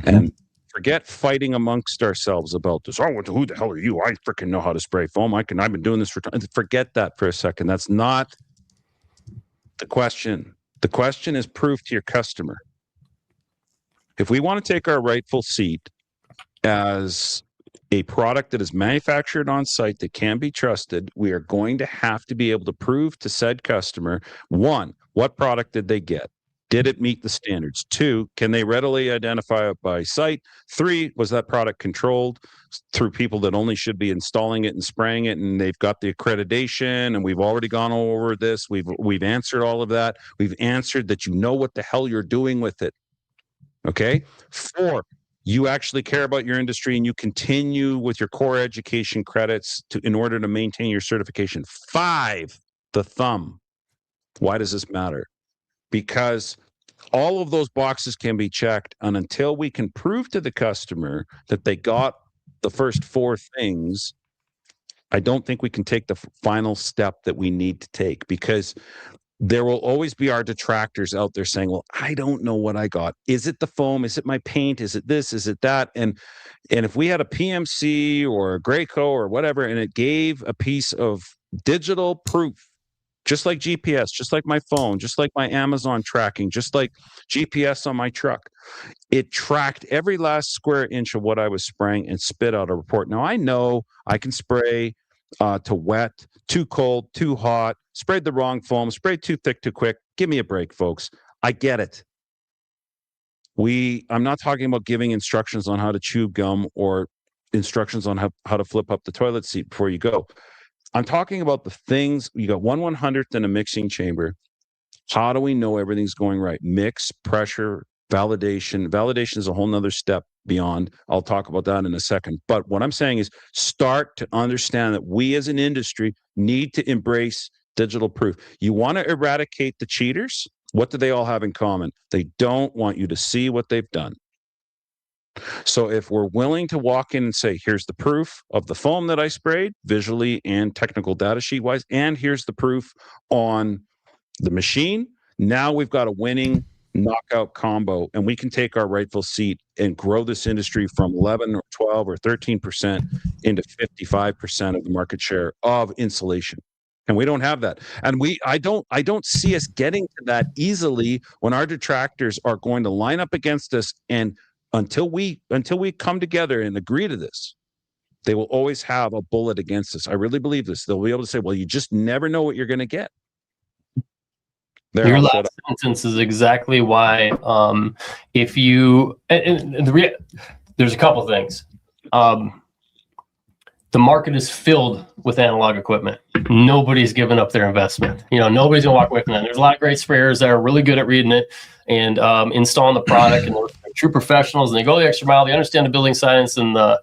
And forget fighting amongst ourselves about this. Oh, who the hell are you? I freaking know how to spray foam. I've been doing this for time. Forget that for a second. That's not the question. The question is proof to your customer. If we want to take our rightful seat as a product that is manufactured on site that can be trusted, we are going to have to be able to prove to said customer, 1, what product did they get? Did it meet the standards? 2, can they readily identify it by sight? 3, was that product controlled through people that only should be installing it and spraying it, and they've got the accreditation, and we've already gone over this. We've answered all of that. We've answered that you know what the hell you're doing with it. Okay? 4, you actually care about your industry and you continue with your core education credits in order to maintain your certification. 5, the thumb. Why does this matter? Because all of those boxes can be checked, and until we can prove to the customer that they got the first 4 things, I don't think we can take the final step that we need to take, because there will always be our detractors out there saying, well, I don't know what I got. Is it the foam? Is it my paint? Is it this? Is it that? And if we had a PMC or a Graco or whatever, and it gave a piece of digital proof, just like GPS, just like my phone, just like my Amazon tracking, just like GPS on my truck, it tracked every last square inch of what I was spraying and spit out a report. Now, I know I can spray to wet, too cold, too hot, sprayed the wrong foam, sprayed too thick, too quick. Give me a break, folks. I get it. I'm not talking about giving instructions on how to chew gum or instructions on how to flip up the toilet seat before you go. I'm talking about the things. You got 1/100th in a mixing chamber. How do we know everything's going right? Mix, pressure, validation. Validation is a whole nother step beyond. I'll talk about that in a second. But what I'm saying is start to understand that we as an industry need to embrace digital proof. You want to eradicate the cheaters? What do they all have in common? They don't want you to see what they've done. So if we're willing to walk in and say, here's the proof of the foam that I sprayed, visually and technical data sheet wise, and here's the proof on the machine, now we've got a winning knockout combo, and we can take our rightful seat and grow this industry from 11 or 12 or 13% into 55% of the market share of insulation. And we don't have that. And I don't see us getting to that easily when our detractors are going to line up against us, and until we come together and agree to this, they will always have a bullet against us. I really believe this. They'll be able to say, well, you just never know what you're going to get. Your last sentence is exactly why. If you, there's a couple things. The market is filled with analog equipment. Nobody's given up their investment. Nobody's gonna walk away from that. There's a lot of great sprayers that are really good at reading it and installing the product, and they're true professionals, and they go the extra mile. They understand the building science and the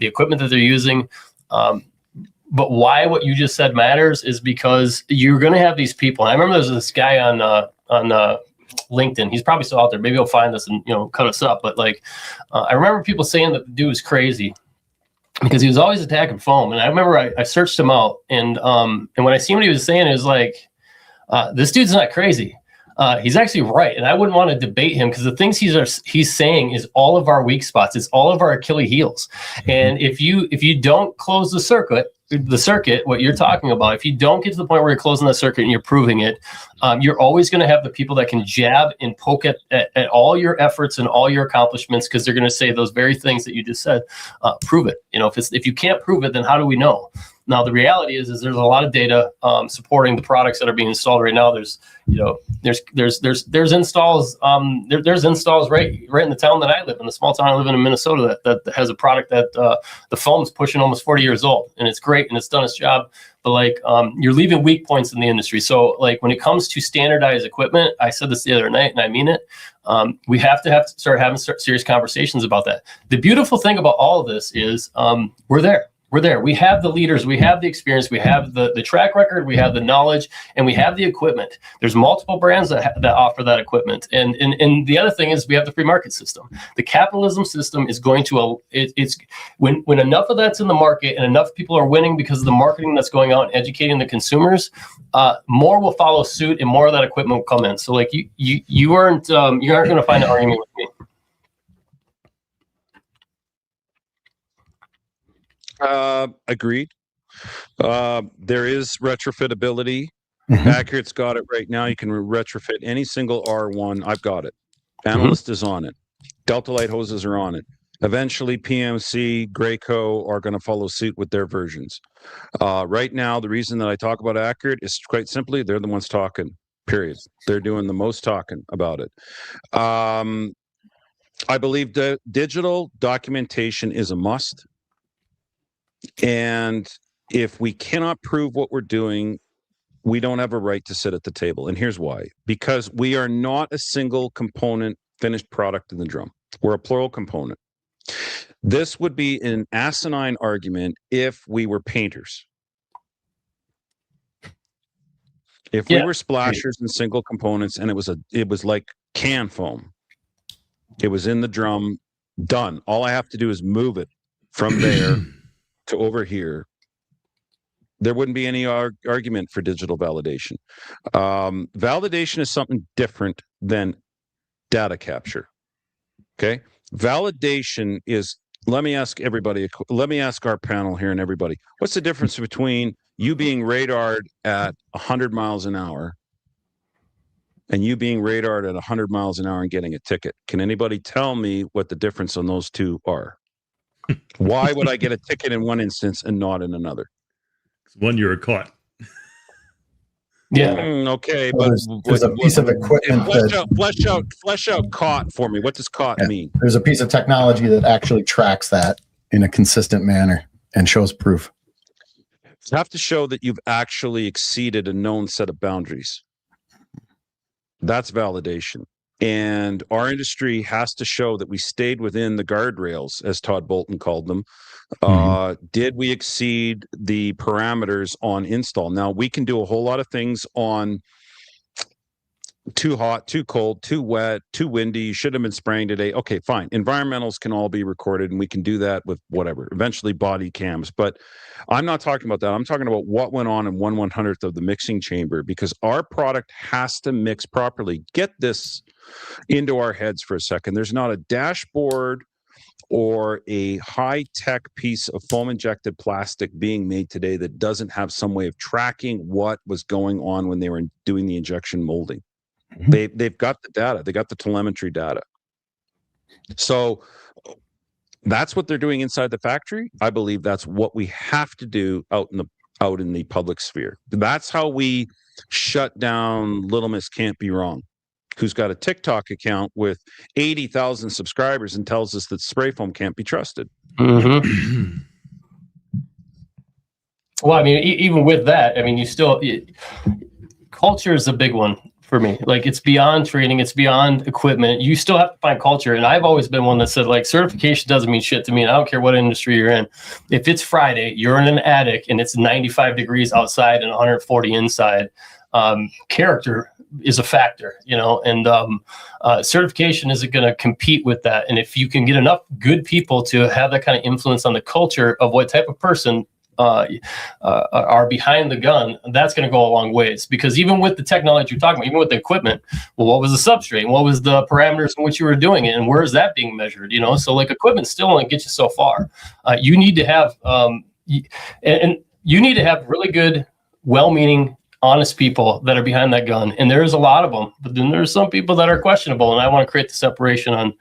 equipment that they're using. But why what you just said matters is because you're going to have these people. And I remember there's this guy on LinkedIn. He's probably still out there. Maybe he'll find us and cut us up. But I remember people saying that the dude was crazy because he was always attacking foam. And I remember I searched him out, and when I seen what he was saying, it was like, this dude's not crazy. He's actually right, and I wouldn't want to debate him because the things he's saying is all of our weak spots. It's all of our Achilles heels. And if you don't close the circuit the circuit, what you're talking about, if you don't get to the point where you're closing that circuit and you're proving it, you're always going to have the people that can jab and poke at all your efforts and all your accomplishments, because they're going to say those very things that you just said. Prove it. If you can't prove it, then how do we know? Now, the reality is there's a lot of data supporting the products that are being installed right now. There's installs. There's installs right in the town that I live in, the small town I live in Minnesota, that has a product that the foam's pushing almost 40 years old, and it's great and it's done its job. But you're leaving weak points in the industry. So when it comes to standardized equipment, I said this the other night, and I mean it. We have to start having serious conversations about that. The beautiful thing about all of this is we're there. We're there. We have the leaders. We have the experience. We have the track record. We have the knowledge, and we have the equipment. There's multiple brands that offer that equipment. And the other thing is we have the free market system. The capitalism system is going to it's when enough of that's in the market and enough people are winning because of the marketing that's going out and educating the consumers, more will follow suit and more of that equipment will come in. So you aren't going to find an argument with me. Agreed. There is retrofitability. Accurate's got it right now. You can retrofit any single R1. I've got it. Analyst is on it. Delta Light hoses are on it. Eventually, PMC, Graco are going to follow suit with their versions. Right now, the reason that I talk about Accurate is quite simply they're the ones talking, period. They're doing the most talking about it. I believe that digital documentation is a must. And if we cannot prove what we're doing, we don't have a right to sit at the table. And here's why. Because we are not a single component finished product in the drum. We're a plural component. This would be an asinine argument if we were painters. If we were splashers and single components, and it was like can foam. It was in the drum, done. All I have to do is move it from there to over here. There wouldn't be any argument for digital validation. Validation is something different than data capture. Okay, validation is. Let me ask everybody. Let me ask our panel here and everybody. What's the difference between you being radared at 100 miles an hour and you being radared at 100 miles an hour and getting a ticket? Can anybody tell me what the difference on those two are? Why would I get a ticket in one instance and not in another? One, you were caught. Yeah. Okay, well, but there's a piece of equipment flesh out caught for me. What does caught mean? There's a piece of technology that actually tracks that in a consistent manner and shows proof. You have to show that you've actually exceeded a known set of boundaries. That's validation. And our industry has to show that we stayed within the guardrails, as Todd Bolton called them. Did we exceed the parameters on install? Now, we can do a whole lot of things on too hot, too cold, too wet, too windy. You should have been spraying today. Okay, fine. Environmentals can all be recorded, and we can do that with whatever, eventually body cams. But I'm not talking about that. I'm talking about what went on in 1/100th of the mixing chamber, because our product has to mix properly. Get this into our heads for a second. There's not a dashboard or a high-tech piece of foam-injected plastic being made today that doesn't have some way of tracking what was going on when they were doing the injection molding. They've got the data. They got the telemetry data. So that's what they're doing inside the factory. I believe that's what we have to do out in the public sphere. That's how we shut down Little Miss Can't Be Wrong, who's got a TikTok account with 80,000 subscribers and tells us that spray foam can't be trusted. Well, I mean, even with that, I mean, culture is a big one for me. Like, it's beyond training, it's beyond equipment. You still have to find culture. And I've always been one that said, like, certification doesn't mean shit to me. And I don't care what industry you're in. If it's Friday, you're in an attic and it's 95 degrees outside and 140 inside, character is a factor, and certification isn't going to compete with that. And if you can get enough good people to have that kind of influence on the culture of what type of person are behind the gun, that's going to go a long ways. Because even with the technology you're talking about, even with the equipment, well, what was the substrate? And what was the parameters in which you were doing it? And where is that being measured? So like equipment still only gets you so far. You need to have, and you need to have really good, well-meaning, honest people that are behind that gun, and there's a lot of them. But then there's some people that are questionable, and I want to create the separation on,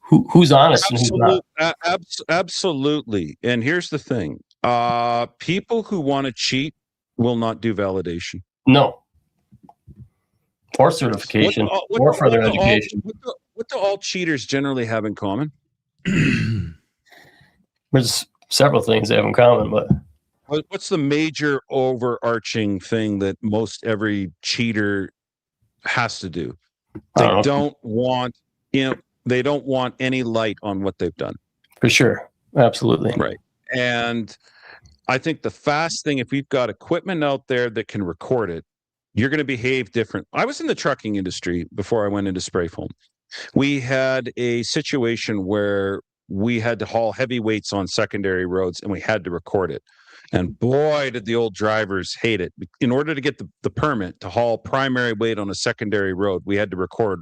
who's honest and who's not. Absolutely. And here's the thing: people who want to cheat will not do validation. No. Or certification, or further education. What do all cheaters generally have in common? There's several things they have in common, but what's the major overarching thing that most every cheater has to do? They don't want, they don't want any light on what they've done. For sure. Absolutely. Right. And I think the fast thing, if we've got equipment out there that can record it, you're going to behave different. I was in the trucking industry before I went into spray foam. We had a situation where we had to haul heavy weights on secondary roads, and we had to record it. And boy, did the old drivers hate it. In order to get the permit to haul primary weight on a secondary road, we had to record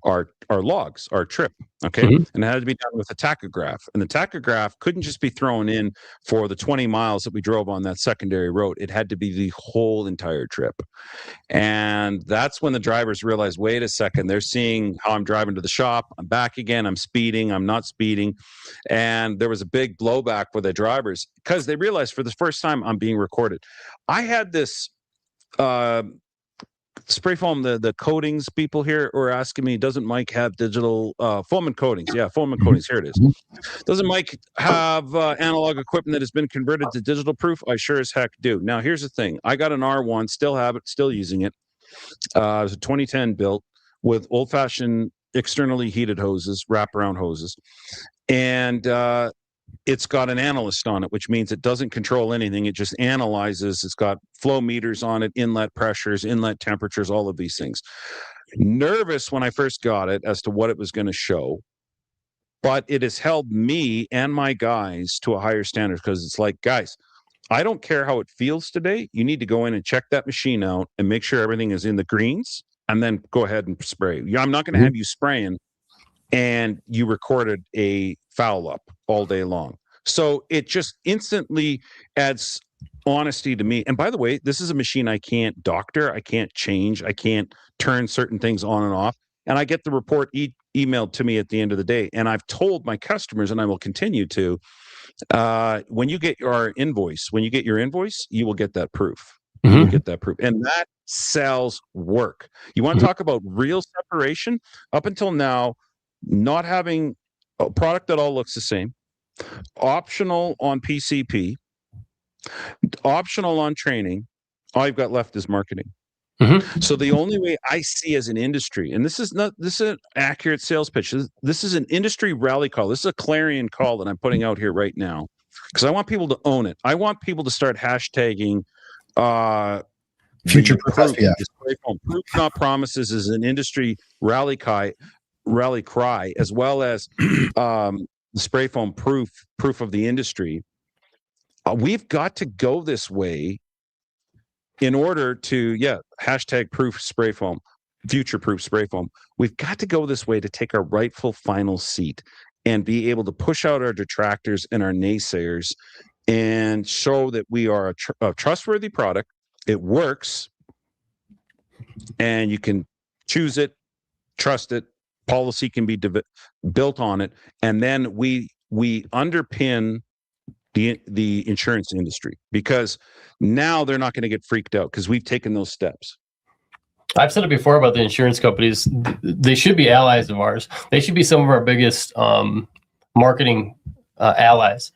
our logs, our trip, okay? Mm-hmm. And it had to be done with a tachograph. And the tachograph couldn't just be thrown in for the 20 miles that we drove on that secondary road. It had to be the whole entire trip. And that's when the drivers realized, wait a second, they're seeing how I'm driving to the shop, I'm back again, I'm speeding, I'm not speeding. And there was a big blowback with the drivers because they realized for the first time I'm being recorded. I had this spray foam, the coatings people here were asking me, doesn't Mike have digital foam and coatings? Yeah, foam and coatings. Here it is. Doesn't Mike have analog equipment that has been converted to digital proof? I sure as heck do. Now, here's the thing. I got an R1, still have it, still using it. It was a 2010 built with old-fashioned externally heated hoses, wraparound hoses. And it's got an analyst on it, which means it doesn't control anything. It just analyzes. It's got flow meters on it, inlet pressures, inlet temperatures, all of these things. Nervous when I first got it as to what it was going to show, but it has held me and my guys to a higher standard because it's like, guys, I don't care how it feels today. You need to go in and check that machine out and make sure everything is in the greens and then go ahead and spray. I'm not going to have you spraying and you recorded a foul up all day long. So it just instantly adds honesty to me. And by the way, this is a machine I can't doctor, I can't change, I can't turn certain things on and off. And I get the report emailed to me at the end of the day. And I've told my customers, and I will continue to, when you get your invoice, you will get that proof. Mm-hmm. You will get that proof. And that sells work. You want to talk about real separation? Up until now, not having a product that all looks the same, optional on PCP, optional on training, all you've got left is marketing. Mm-hmm. So the only way I see as an industry, and this is an accurate sales pitch, this is an industry rally call. This is a clarion call that I'm putting out here right now because I want people to own it. I want people to start hashtagging future proof. Proof not promises is an industry rally cry, as well as the spray foam proof of the industry. We've got to go this way in order to, hashtag proof spray foam, future proof spray foam. We've got to go this way to take our rightful final seat and be able to push out our detractors and our naysayers and show that we are a trustworthy product. It works and you can choose it, trust it, policy can be built on it, and then we underpin the insurance industry because now they're not going to get freaked out because we've taken those steps. I've said it before about the insurance companies. They should be allies of ours. They should be some of our biggest marketing allies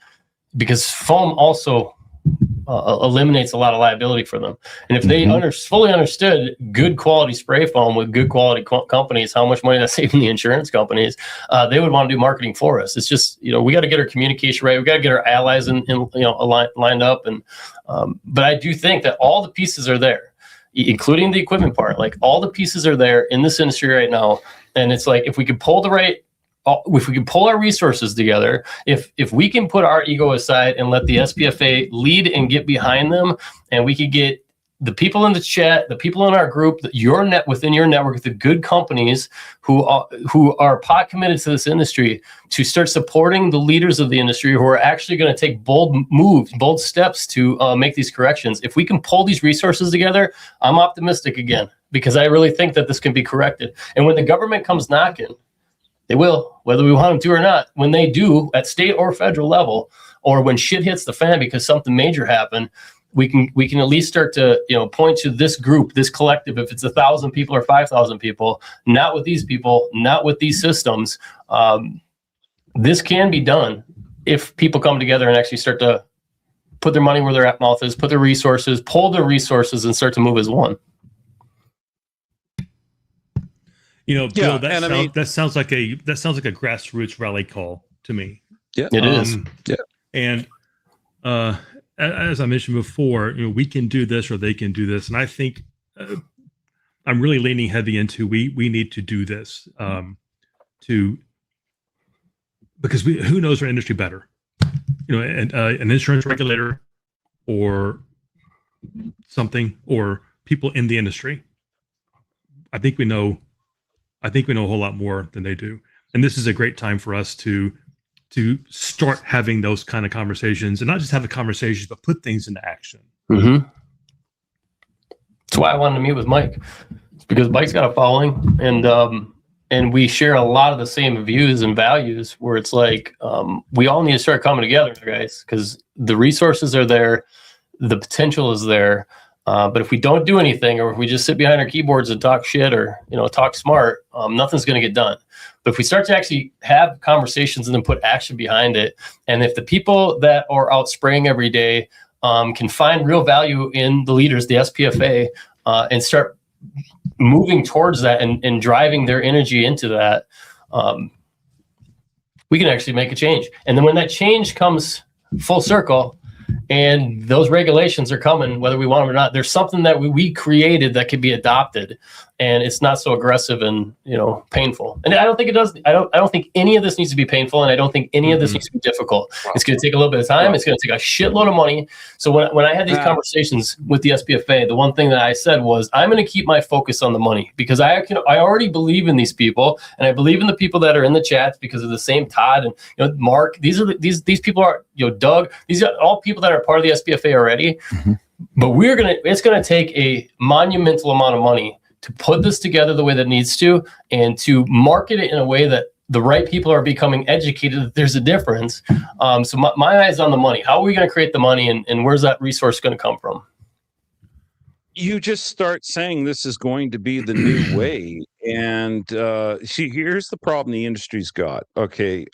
because foam also eliminates a lot of liability for them. And if they fully understood good quality spray foam with good quality companies, how much money that's saving the insurance companies, they would want to do marketing for us. It's just, we got to get our communication right. We got to get our allies lined up. And but I do think that all the pieces are there, including the equipment part. Like all the pieces are there in this industry right now. And it's like, if we can pull our resources together, if we can put our ego aside and let the SPFA lead and get behind them, and we could get the people in the chat, the people in our group, within your network, the good companies who are pot committed to this industry, to start supporting the leaders of the industry who are actually going to take bold steps to make these corrections. If we can pull these resources together, I'm optimistic again, because I really think that this can be corrected. And when the government comes knocking, they will, whether we want them to or not. When they do, at state or federal level, or when shit hits the fan because something major happened, we can at least start to point to this group, this collective. If it's 1,000 people or 5,000 people, not with these people, not with these systems. This can be done if people come together and actually start to put their money where their mouth is, put their resources, pull their resources, and start to move as one. Bill, that sounds like a grassroots rally call to me. Yeah, it is. Yeah, and as I mentioned before, we can do this or they can do this, and I think I'm really leaning heavy into we need to do this because who knows our industry better, and an insurance regulator or something, or people in the industry. I think we know a whole lot more than they do, and this is a great time for us to start having those kind of conversations, and not just have the conversations, but put things into action. Mm-hmm. That's why I wanted to meet with Mike. It's because Mike's got a following, and we share a lot of the same views and values, where it's like, we all need to start coming together, guys, because the resources are there, the potential is there. But if we don't do anything, or if we just sit behind our keyboards and talk shit, or talk smart, nothing's going to get done. But if we start to actually have conversations and then put action behind it, and if the people that are out spraying every day can find real value in the leaders, the SPFA, and start moving towards that and driving their energy into that, we can actually make a change. And then when that change comes full circle, and those regulations are coming, whether we want them or not, there's something that we created that could be adopted, and it's not so aggressive and painful. And I don't think it does. I don't think any of this needs to be painful, and I don't think any of this needs to be difficult. It's going to take a little bit of time. It's going to take a shitload of money. So when I had these conversations with the SPFA, the one thing that I said was, I'm going to keep my focus on the money, because I already believe in these people, and I believe in the people that are in the chats because of the same Todd and Mark. These these people are Doug. These are all people that are part of the SPFA already. Mm-hmm. But it's going to take a monumental amount of money to put this together the way that it needs to, and to market it in a way that the right people are becoming educated that there's a difference. So my eyes on the money. How are we going to create the money, and where's that resource going to come from? You just start saying this is going to be the new way. And see, here's the problem the industry's got. Okay,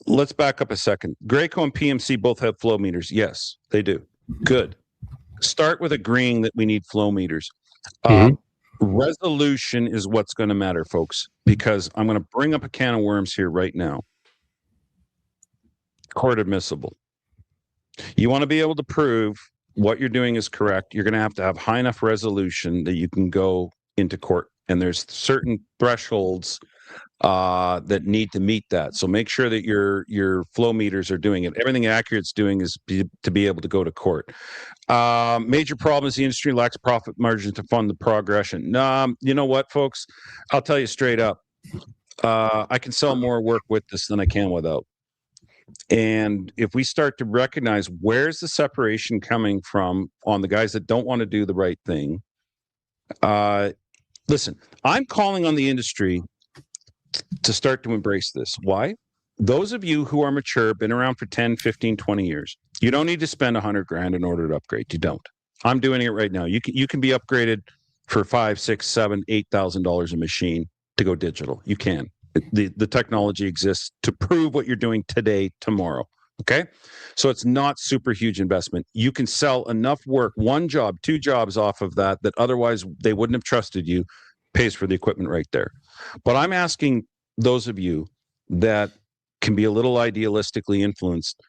let's back up a second. Graco and PMC both have flow meters. Yes, they do. Good. Start with agreeing that we need flow meters. Resolution is what's going to matter, folks, because I'm going to bring up a can of worms here right now. Court admissible. You want to be able to prove what you're doing is correct, you're going to have high enough resolution that you can go into court. And there's certain thresholds that need to meet that. So make sure that your flow meters are doing it. Everything Accurate's doing is to be able to go to court. Major problem is the industry lacks profit margin to fund the progression. You know what, folks? I'll tell you straight up. I can sell more work with this than I can without. And if we start to recognize where's the separation coming from on the guys that don't want to do the right thing, listen, I'm calling on the industry to start to embrace this. Why? Those of you who are mature, been around for 10, 15, 20 years, you don't need to spend $100,000 in order to upgrade. You don't. I'm doing it right now. You can be upgraded for $5,000, $6,000, $7,000, $8,000 a machine to go digital. You can. The technology exists to prove what you're doing today, tomorrow. Okay? So it's not super huge investment. You can sell enough work, one job, two jobs off of that otherwise they wouldn't have trusted you, pays for the equipment right there. But I'm asking those of you that can be a little idealistically influenced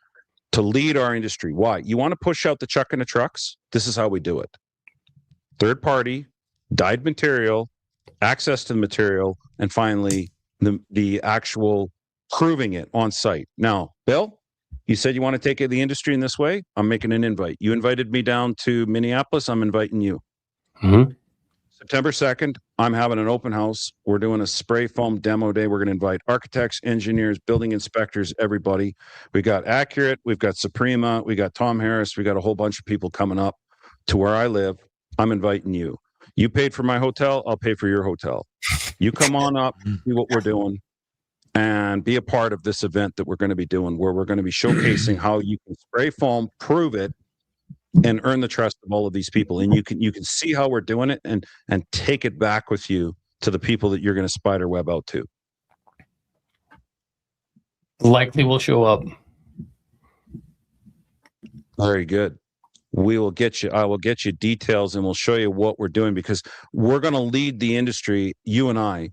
to lead our industry. Why? You want to push out the chuck in the trucks? This is how we do it. Third party, dyed material, access to the material, and finally the actual proving it on site. Now, Bill, You said you want to take the industry in this way. I'm making an invite. You invited me down to Minneapolis. I'm inviting you. Mm-hmm. September 2nd, I'm having an open house. We're doing a spray foam demo day. We're going to invite architects, engineers, building inspectors, everybody. We got Accurate, we've got Suprema, we got Tom Harris, we got a whole bunch of people coming up to where I live. I'm inviting you. You paid for my hotel, I'll pay for your hotel. You come on up, see what we're doing, and be a part of this event that we're going to be doing, where we're going to be showcasing how you can spray foam, prove it, and earn the trust of all of these people. And you can see how we're doing it and take it back with you to the people that you're going to spider web out to. Likely will show up. Very good. I will get you details, and we'll show you what we're doing, because we're going to lead the industry, you and I,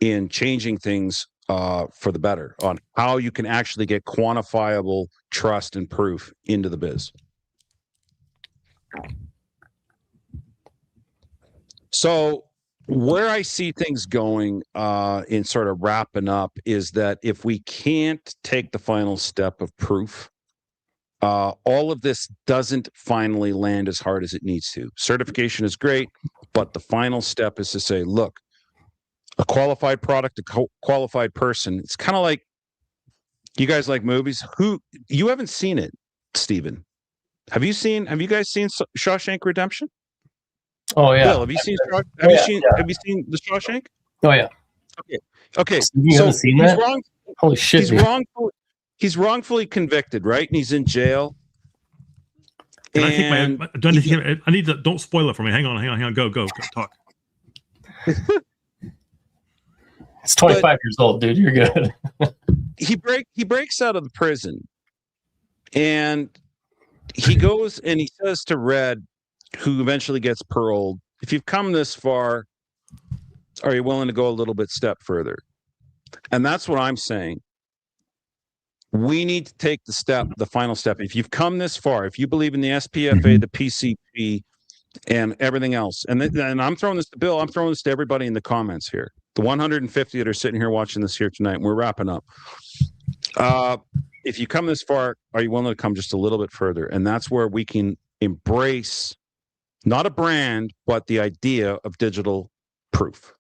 in changing things for the better on how you can actually get quantifiable trust and proof into the biz. So where I see things going in sort of wrapping up is that if we can't take the final step of proof, all of this doesn't finally land as hard as it needs to. Certification is great, but the final step is to say, look, a qualified product, a qualified person. It's kind of like, you guys like movies. You haven't seen it, Stephen. Have you guys seen Shawshank Redemption? Oh yeah. Bill, have you seen the Shawshank? Oh yeah. Okay. You haven't seen that? Holy shit. He's wrongfully convicted, right? And he's in jail. I need to, don't spoil it for me. Hang on. Go, talk. It's 25 years old, dude. You're good. He breaks out of the prison, and he goes and he says to Red, who eventually gets paroled, if you've come this far, are you willing to go a little bit step further? And that's what I'm saying. We need to take the final step. If you've come this far, if you believe in the SPFA, the PCP, and everything else, and I'm throwing this to Bill, I'm throwing this to everybody in the comments here, the 150 that are sitting here watching this here tonight, and we're wrapping up. If you come this far, are you willing to come just a little bit further? And that's where we can embrace not a brand, but the idea of digital proof.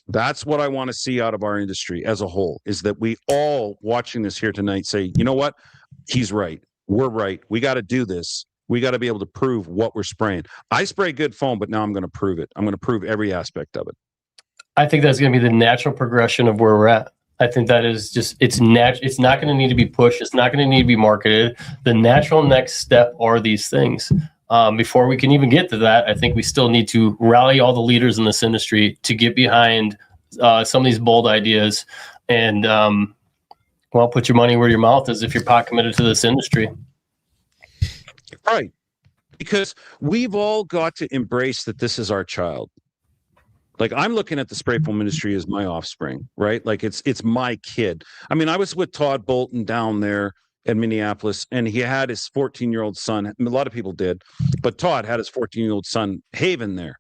That's what I want to see out of our industry as a whole, is that we all watching this here tonight say, you know what? He's right. We're right. We got to do this. We got to be able to prove what we're spraying. I spray good foam, but now I'm going to prove it. I'm going to prove every aspect of it. I think that's going to be the natural progression of where we're at. I think that is just, it's not going to need to be pushed. It's not going to need to be marketed. The natural next step are these things. Before we can even get to that, I think we still need to rally all the leaders in this industry to get behind some of these bold ideas and, put your money where your mouth is if you're pot committed to this industry. Right. Because we've all got to embrace that this is our child. Like, I'm looking at the spray foam industry as my offspring, right? Like it's my kid. I mean, I was with Todd Bolton down there in Minneapolis, and he had his 14-year-old son. A lot of people did, but Todd had his 14-year-old son, Haven, there.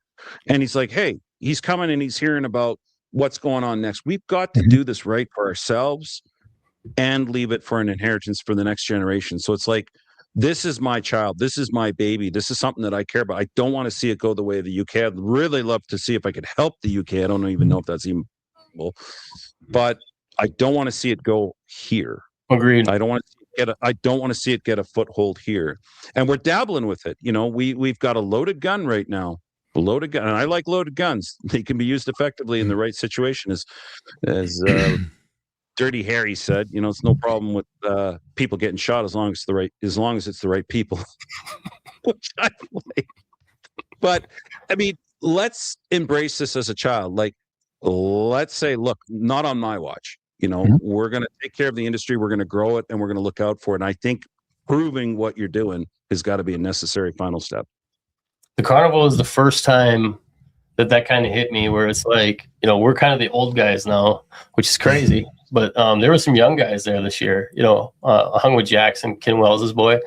And he's like, hey, he's coming and he's hearing about what's going on next. We've got to do this right for ourselves and leave it for an inheritance for the next generation. So it's like, this is my child. This is my baby. This is something that I care about. I don't want to see it go the way of the UK. I'd really love to see if I could help the UK. I don't even know if that's even possible, but I don't want to see it go here. Agreed. I don't want to see it get a foothold here. And we're dabbling with it. You know, we've got a loaded gun right now. A loaded gun. And I like loaded guns. They can be used effectively in the right situation, as Dirty Harry said, you know, it's no problem with people getting shot as long as it's the right people. Which I like. But I mean, let's embrace this as a child. Like, let's say, look, not on my watch. You know, we're going to take care of the industry. We're going to grow it, and we're going to look out for it. And I think proving what you're doing has got to be a necessary final step. The carnival is the first time that kind of hit me, where it's like, you know, we're kind of the old guys now, which is crazy. But there were some young guys there this year. You know, I hung with Jackson, Ken Wells' boy,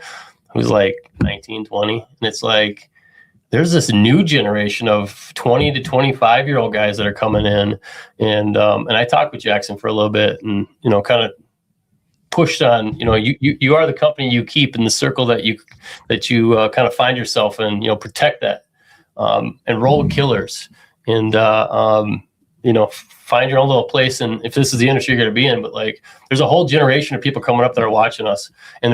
who's like 19, 20. And it's like, there's this new generation of 20 to 25-year-old guys that are coming in. And I talked with Jackson for a little bit and, you know, kind of pushed on, you are the company you keep in the circle that you kind of find yourself in, protect that, and roll with killers, and find your own little place. And if this is the industry you're going to be in, but like, there's a whole generation of people coming up that are watching us, and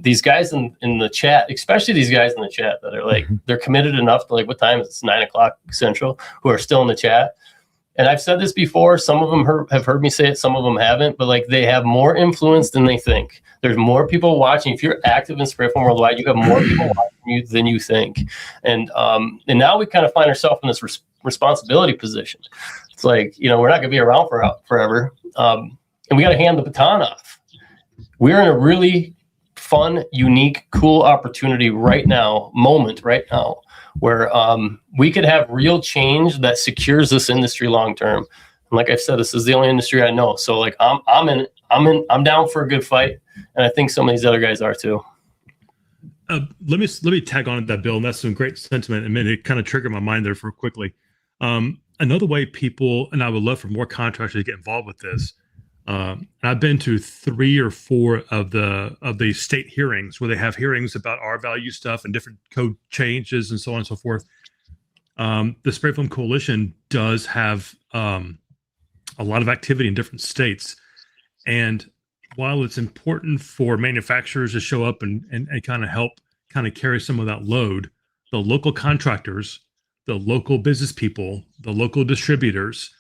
these guys in the chat, especially these guys in the chat that are like, they're committed enough to, like, what time is it? It's 9:00 Central, who are still in the chat. And I've said this before, some of them have heard me say it, some of them haven't, but like, they have more influence than they think. There's more people watching. If you're active in Spray Foam Worldwide, you have more people watching you than you think. And now we kind of find ourselves in this responsibility position. It's like, we're not going to be around forever. And we got to hand the baton off. We're in a really fun, unique, cool opportunity right now, where we could have real change that secures this industry long term. And like I've said, this is the only industry I know. So like, I'm down for a good fight, and I think some of these other guys are too. Let me tag on to that, Bill. And that's some great sentiment. I mean, it kind of triggered my mind there for quickly. Another way people, and I would love for more contractors to get involved with this. And I've been to 3 or 4 of the state hearings where they have hearings about our value stuff and different code changes and so on and so forth. The Spray Foam Coalition does have a lot of activity in different states. And while it's important for manufacturers to show up and kind of help kind of carry some of that load, the local contractors, the local business people, the local distributors,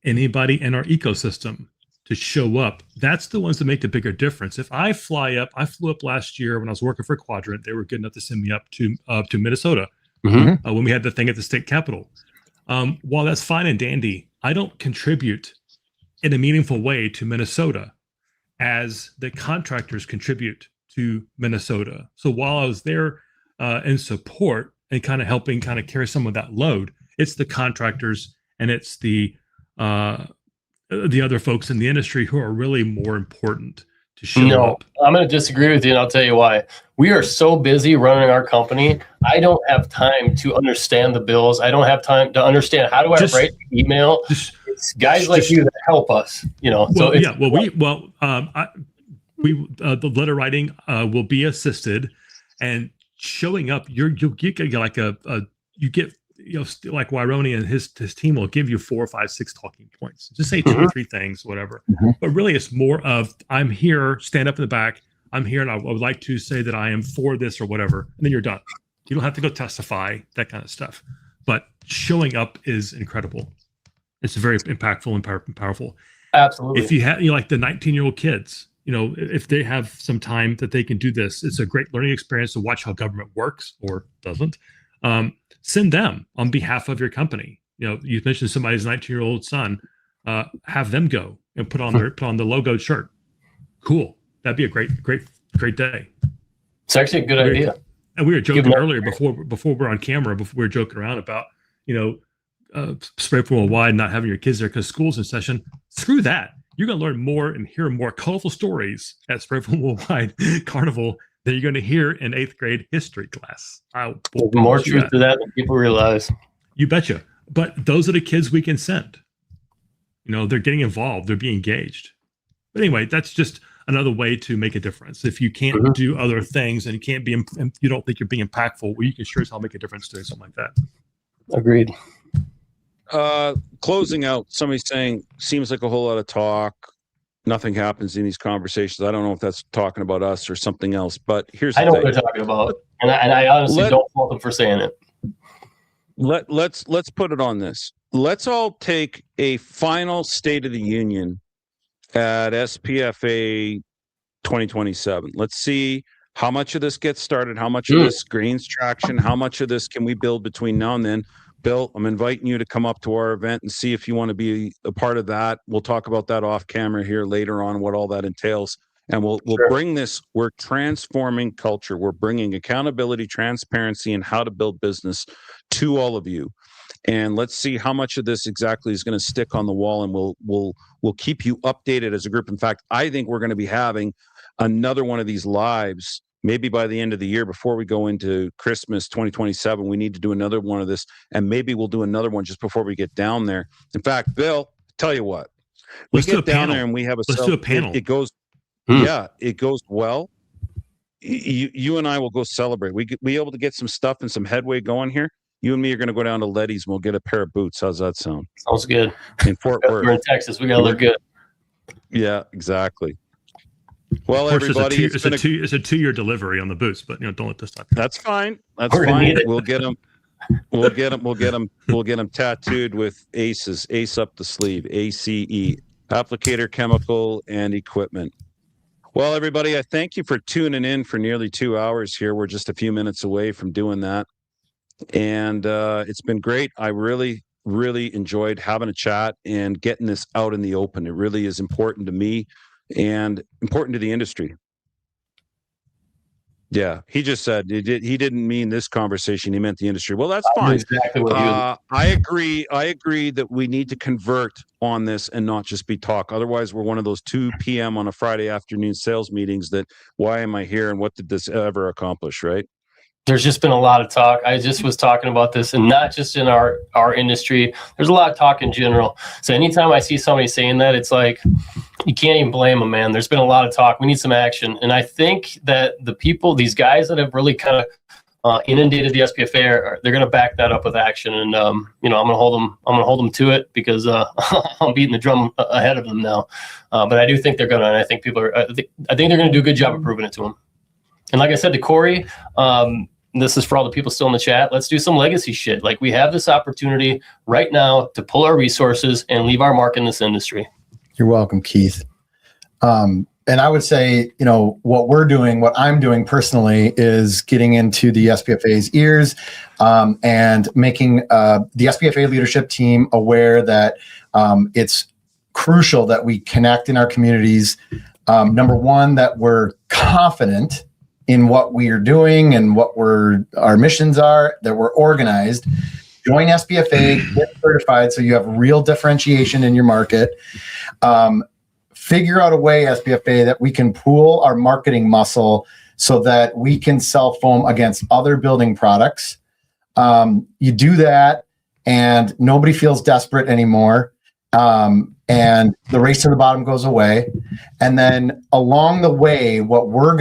anybody in our ecosystem to show up, that's the ones that make the bigger difference. If I flew up last year when I was working for Quadrant, they were good enough to send me up to Minnesota when we had the thing at the state capitol. While that's fine and dandy, I don't contribute in a meaningful way to Minnesota as the contractors contribute to Minnesota. So while I was there in support and kind of helping kind of carry some of that load, it's the contractors and it's the other folks in the industry who are really more important to show up. I'm going to disagree with you, and I'll tell you why. We are so busy running our company. I don't have time to understand the bills. I don't have time to understand how do I write an email. It's guys like you that help us, Well, so the letter writing will be assisted, and showing up. You'll get like you get. Like Wyroni and his team will give you 4, 5, 6 talking points. Just say 2 or 3 things, whatever. But really, it's more of, I'm here, stand up in the back. I'm here, and I would like to say that I am for this or whatever. And then you're done. You don't have to go testify, that kind of stuff. But showing up is incredible. It's very impactful and powerful. Absolutely. If you have, like the 19-year-old kids, if they have some time that they can do this, it's a great learning experience to watch how government works or doesn't. Send them on behalf of your company. You mentioned somebody's 19-year-old son. Have them go and put on the logoed shirt. Cool. That'd be a great day. It's actually a good idea. And we were joking earlier before we're on camera. Before we were joking around about Spray Foam Worldwide not having your kids there because school's in session. Screw that. You're going to learn more and hear more colorful stories at Spray Foam Worldwide Carnival that you're going to hear in 8th grade history class. There's more truth to that than people realize. You betcha. But those are the kids we can send. They're getting involved. They're being engaged. But anyway, that's just another way to make a difference. If you can't do other things and you don't think you're being impactful, well, you can sure as hell make a difference doing something like that. Agreed. Closing out, somebody's saying, seems like a whole lot of talk. Nothing happens in these conversations. I don't know if that's talking about us or something else, but here's the thing. I know what they're talking about, and I honestly don't fault them for saying it. Let's put it on this. Let's all take a final State of the Union at SPFA 2027. Let's see how much of this gets started, how much of this gains traction, how much of this can we build between now and then. Bill, I'm inviting you to come up to our event and see if you want to be a part of that. We'll talk about that off camera here later on, what all that entails. And we'll bring this, we're transforming culture. We're bringing accountability, transparency, and how to build business to all of you. And let's see how much of this exactly is going to stick on the wall, and we'll keep you updated as a group. In fact, I think we're going to be having another one of these lives maybe by the end of the year before we go into Christmas 2027. We need to do another one of this, and maybe we'll do another one just before we get down there. In fact, Bill, tell you what, we get down there and we have let's do a panel. It goes Yeah, it goes well. You and I will go celebrate. We able to get some stuff and some headway going here. You and me are going to go down to Letty's and we'll get a pair of boots. How's that sound? Sounds good. In Fort Worth. We're in Texas. We got to look good. Yeah, exactly. Well, of course, everybody, it's a 2-year delivery on the boots, but don't let this time. That's fine. That's fine. We'll get them. We'll get them tattooed with ACEs, ACE up the sleeve, ACE, applicator, chemical, and equipment. Well, everybody, I thank you for tuning in for nearly 2 hours here. We're just a few minutes away from doing that. And it's been great. I really, really enjoyed having a chat and getting this out in the open. It really is important to me and important to the industry. Yeah, he just said he didn't mean this conversation. He meant the industry. Well, that's fine. Exactly what I agree. I agree that we need to convert on this and not just be talk. Otherwise, we're one of those 2 p.m. on a Friday afternoon sales meetings that why am I here and what did this ever accomplish, right? There's just been a lot of talk. I just was talking about this, and not just in our industry. There's a lot of talk in general. So anytime I see somebody saying that, it's like, you can't even blame them, man. There's been a lot of talk. We need some action. And I think that the people, these guys that have really kind of inundated the SPFA, they're going to back that up with action. And, I'm going to hold them to it because I'm beating the drum ahead of them now. But I do think they're going to, and I think I think they're going to do a good job of proving it to them. And like I said to Corey, this is for all the people still in the chat. Let's do some legacy shit. Like, we have this opportunity right now to pull our resources and leave our mark in this industry. You're welcome, Keith. And I would say, what I'm doing personally is getting into the SPFA's ears and making the SPFA leadership team aware that it's crucial that we connect in our communities. Number one, that we're confident in what we are doing and what our missions are, that we're organized. Join SPFA, get certified so you have real differentiation in your market. Figure out a way, SPFA, that we can pool our marketing muscle so that we can sell foam against other building products. You do that and nobody feels desperate anymore. And the race to the bottom goes away. And then along the way, what we're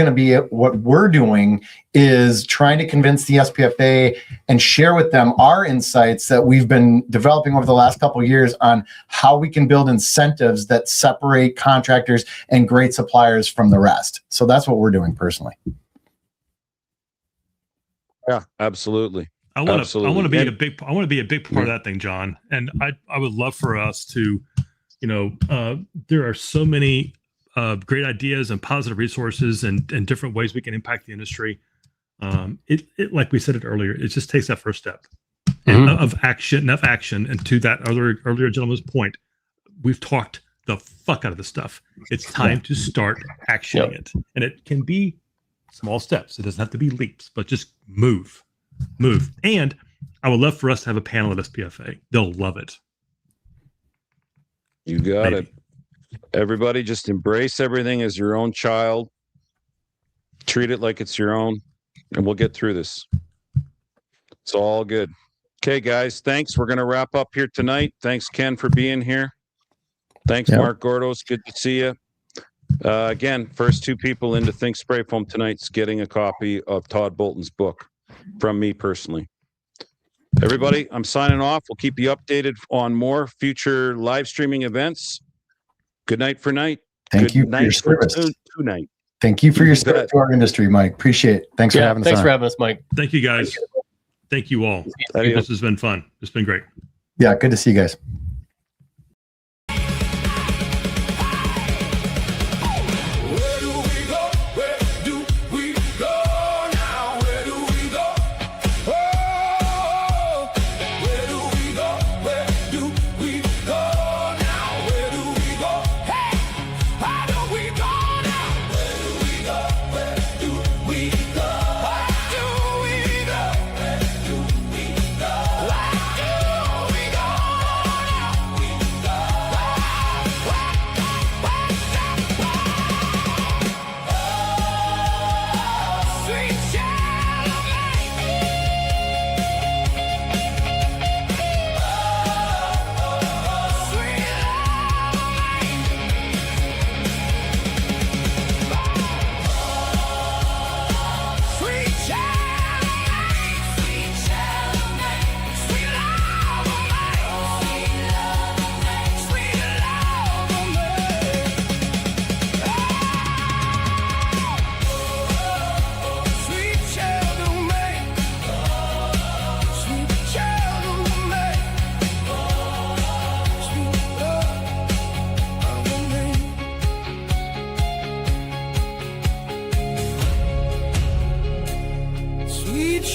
doing is trying to convince the SPFA and share with them our insights that we've been developing over the last couple of years on how we can build incentives that separate contractors and great suppliers from the rest. So that's what we're doing personally. Yeah, absolutely. I want to be a big part of that thing, John. And I would love for us to, there are so many great ideas and positive resources and different ways we can impact the industry. It like we said it earlier, it just takes that first step of action. And to that earlier gentleman's point, we've talked the fuck out of this stuff. It's time to start actioning it, and it can be small steps. It doesn't have to be leaps, but just move. And I would love for us to have a panel at SPFA. They'll love it. You got it. Everybody just embrace everything as your own child. Treat it like it's your own, and we'll get through this. It's all good. Okay, guys, thanks. We're going to wrap up here tonight. Thanks, Ken, for being here. Thanks, Mark Gordos. Good to see you. Again, first 2 people into Thinksprayfoam tonight's getting a copy of Todd Bolton's book from me personally. Everybody, I'm signing off. We'll keep you updated on more future live streaming events. Good night for night. Thank you for your service. Tonight. Thank you for your service to our industry, Mike. Appreciate it. Thanks for having us on. Thanks for having us, Mike. Thank you, guys. Thank you all. This has been fun. It's been great. Yeah, good to see you guys.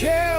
share.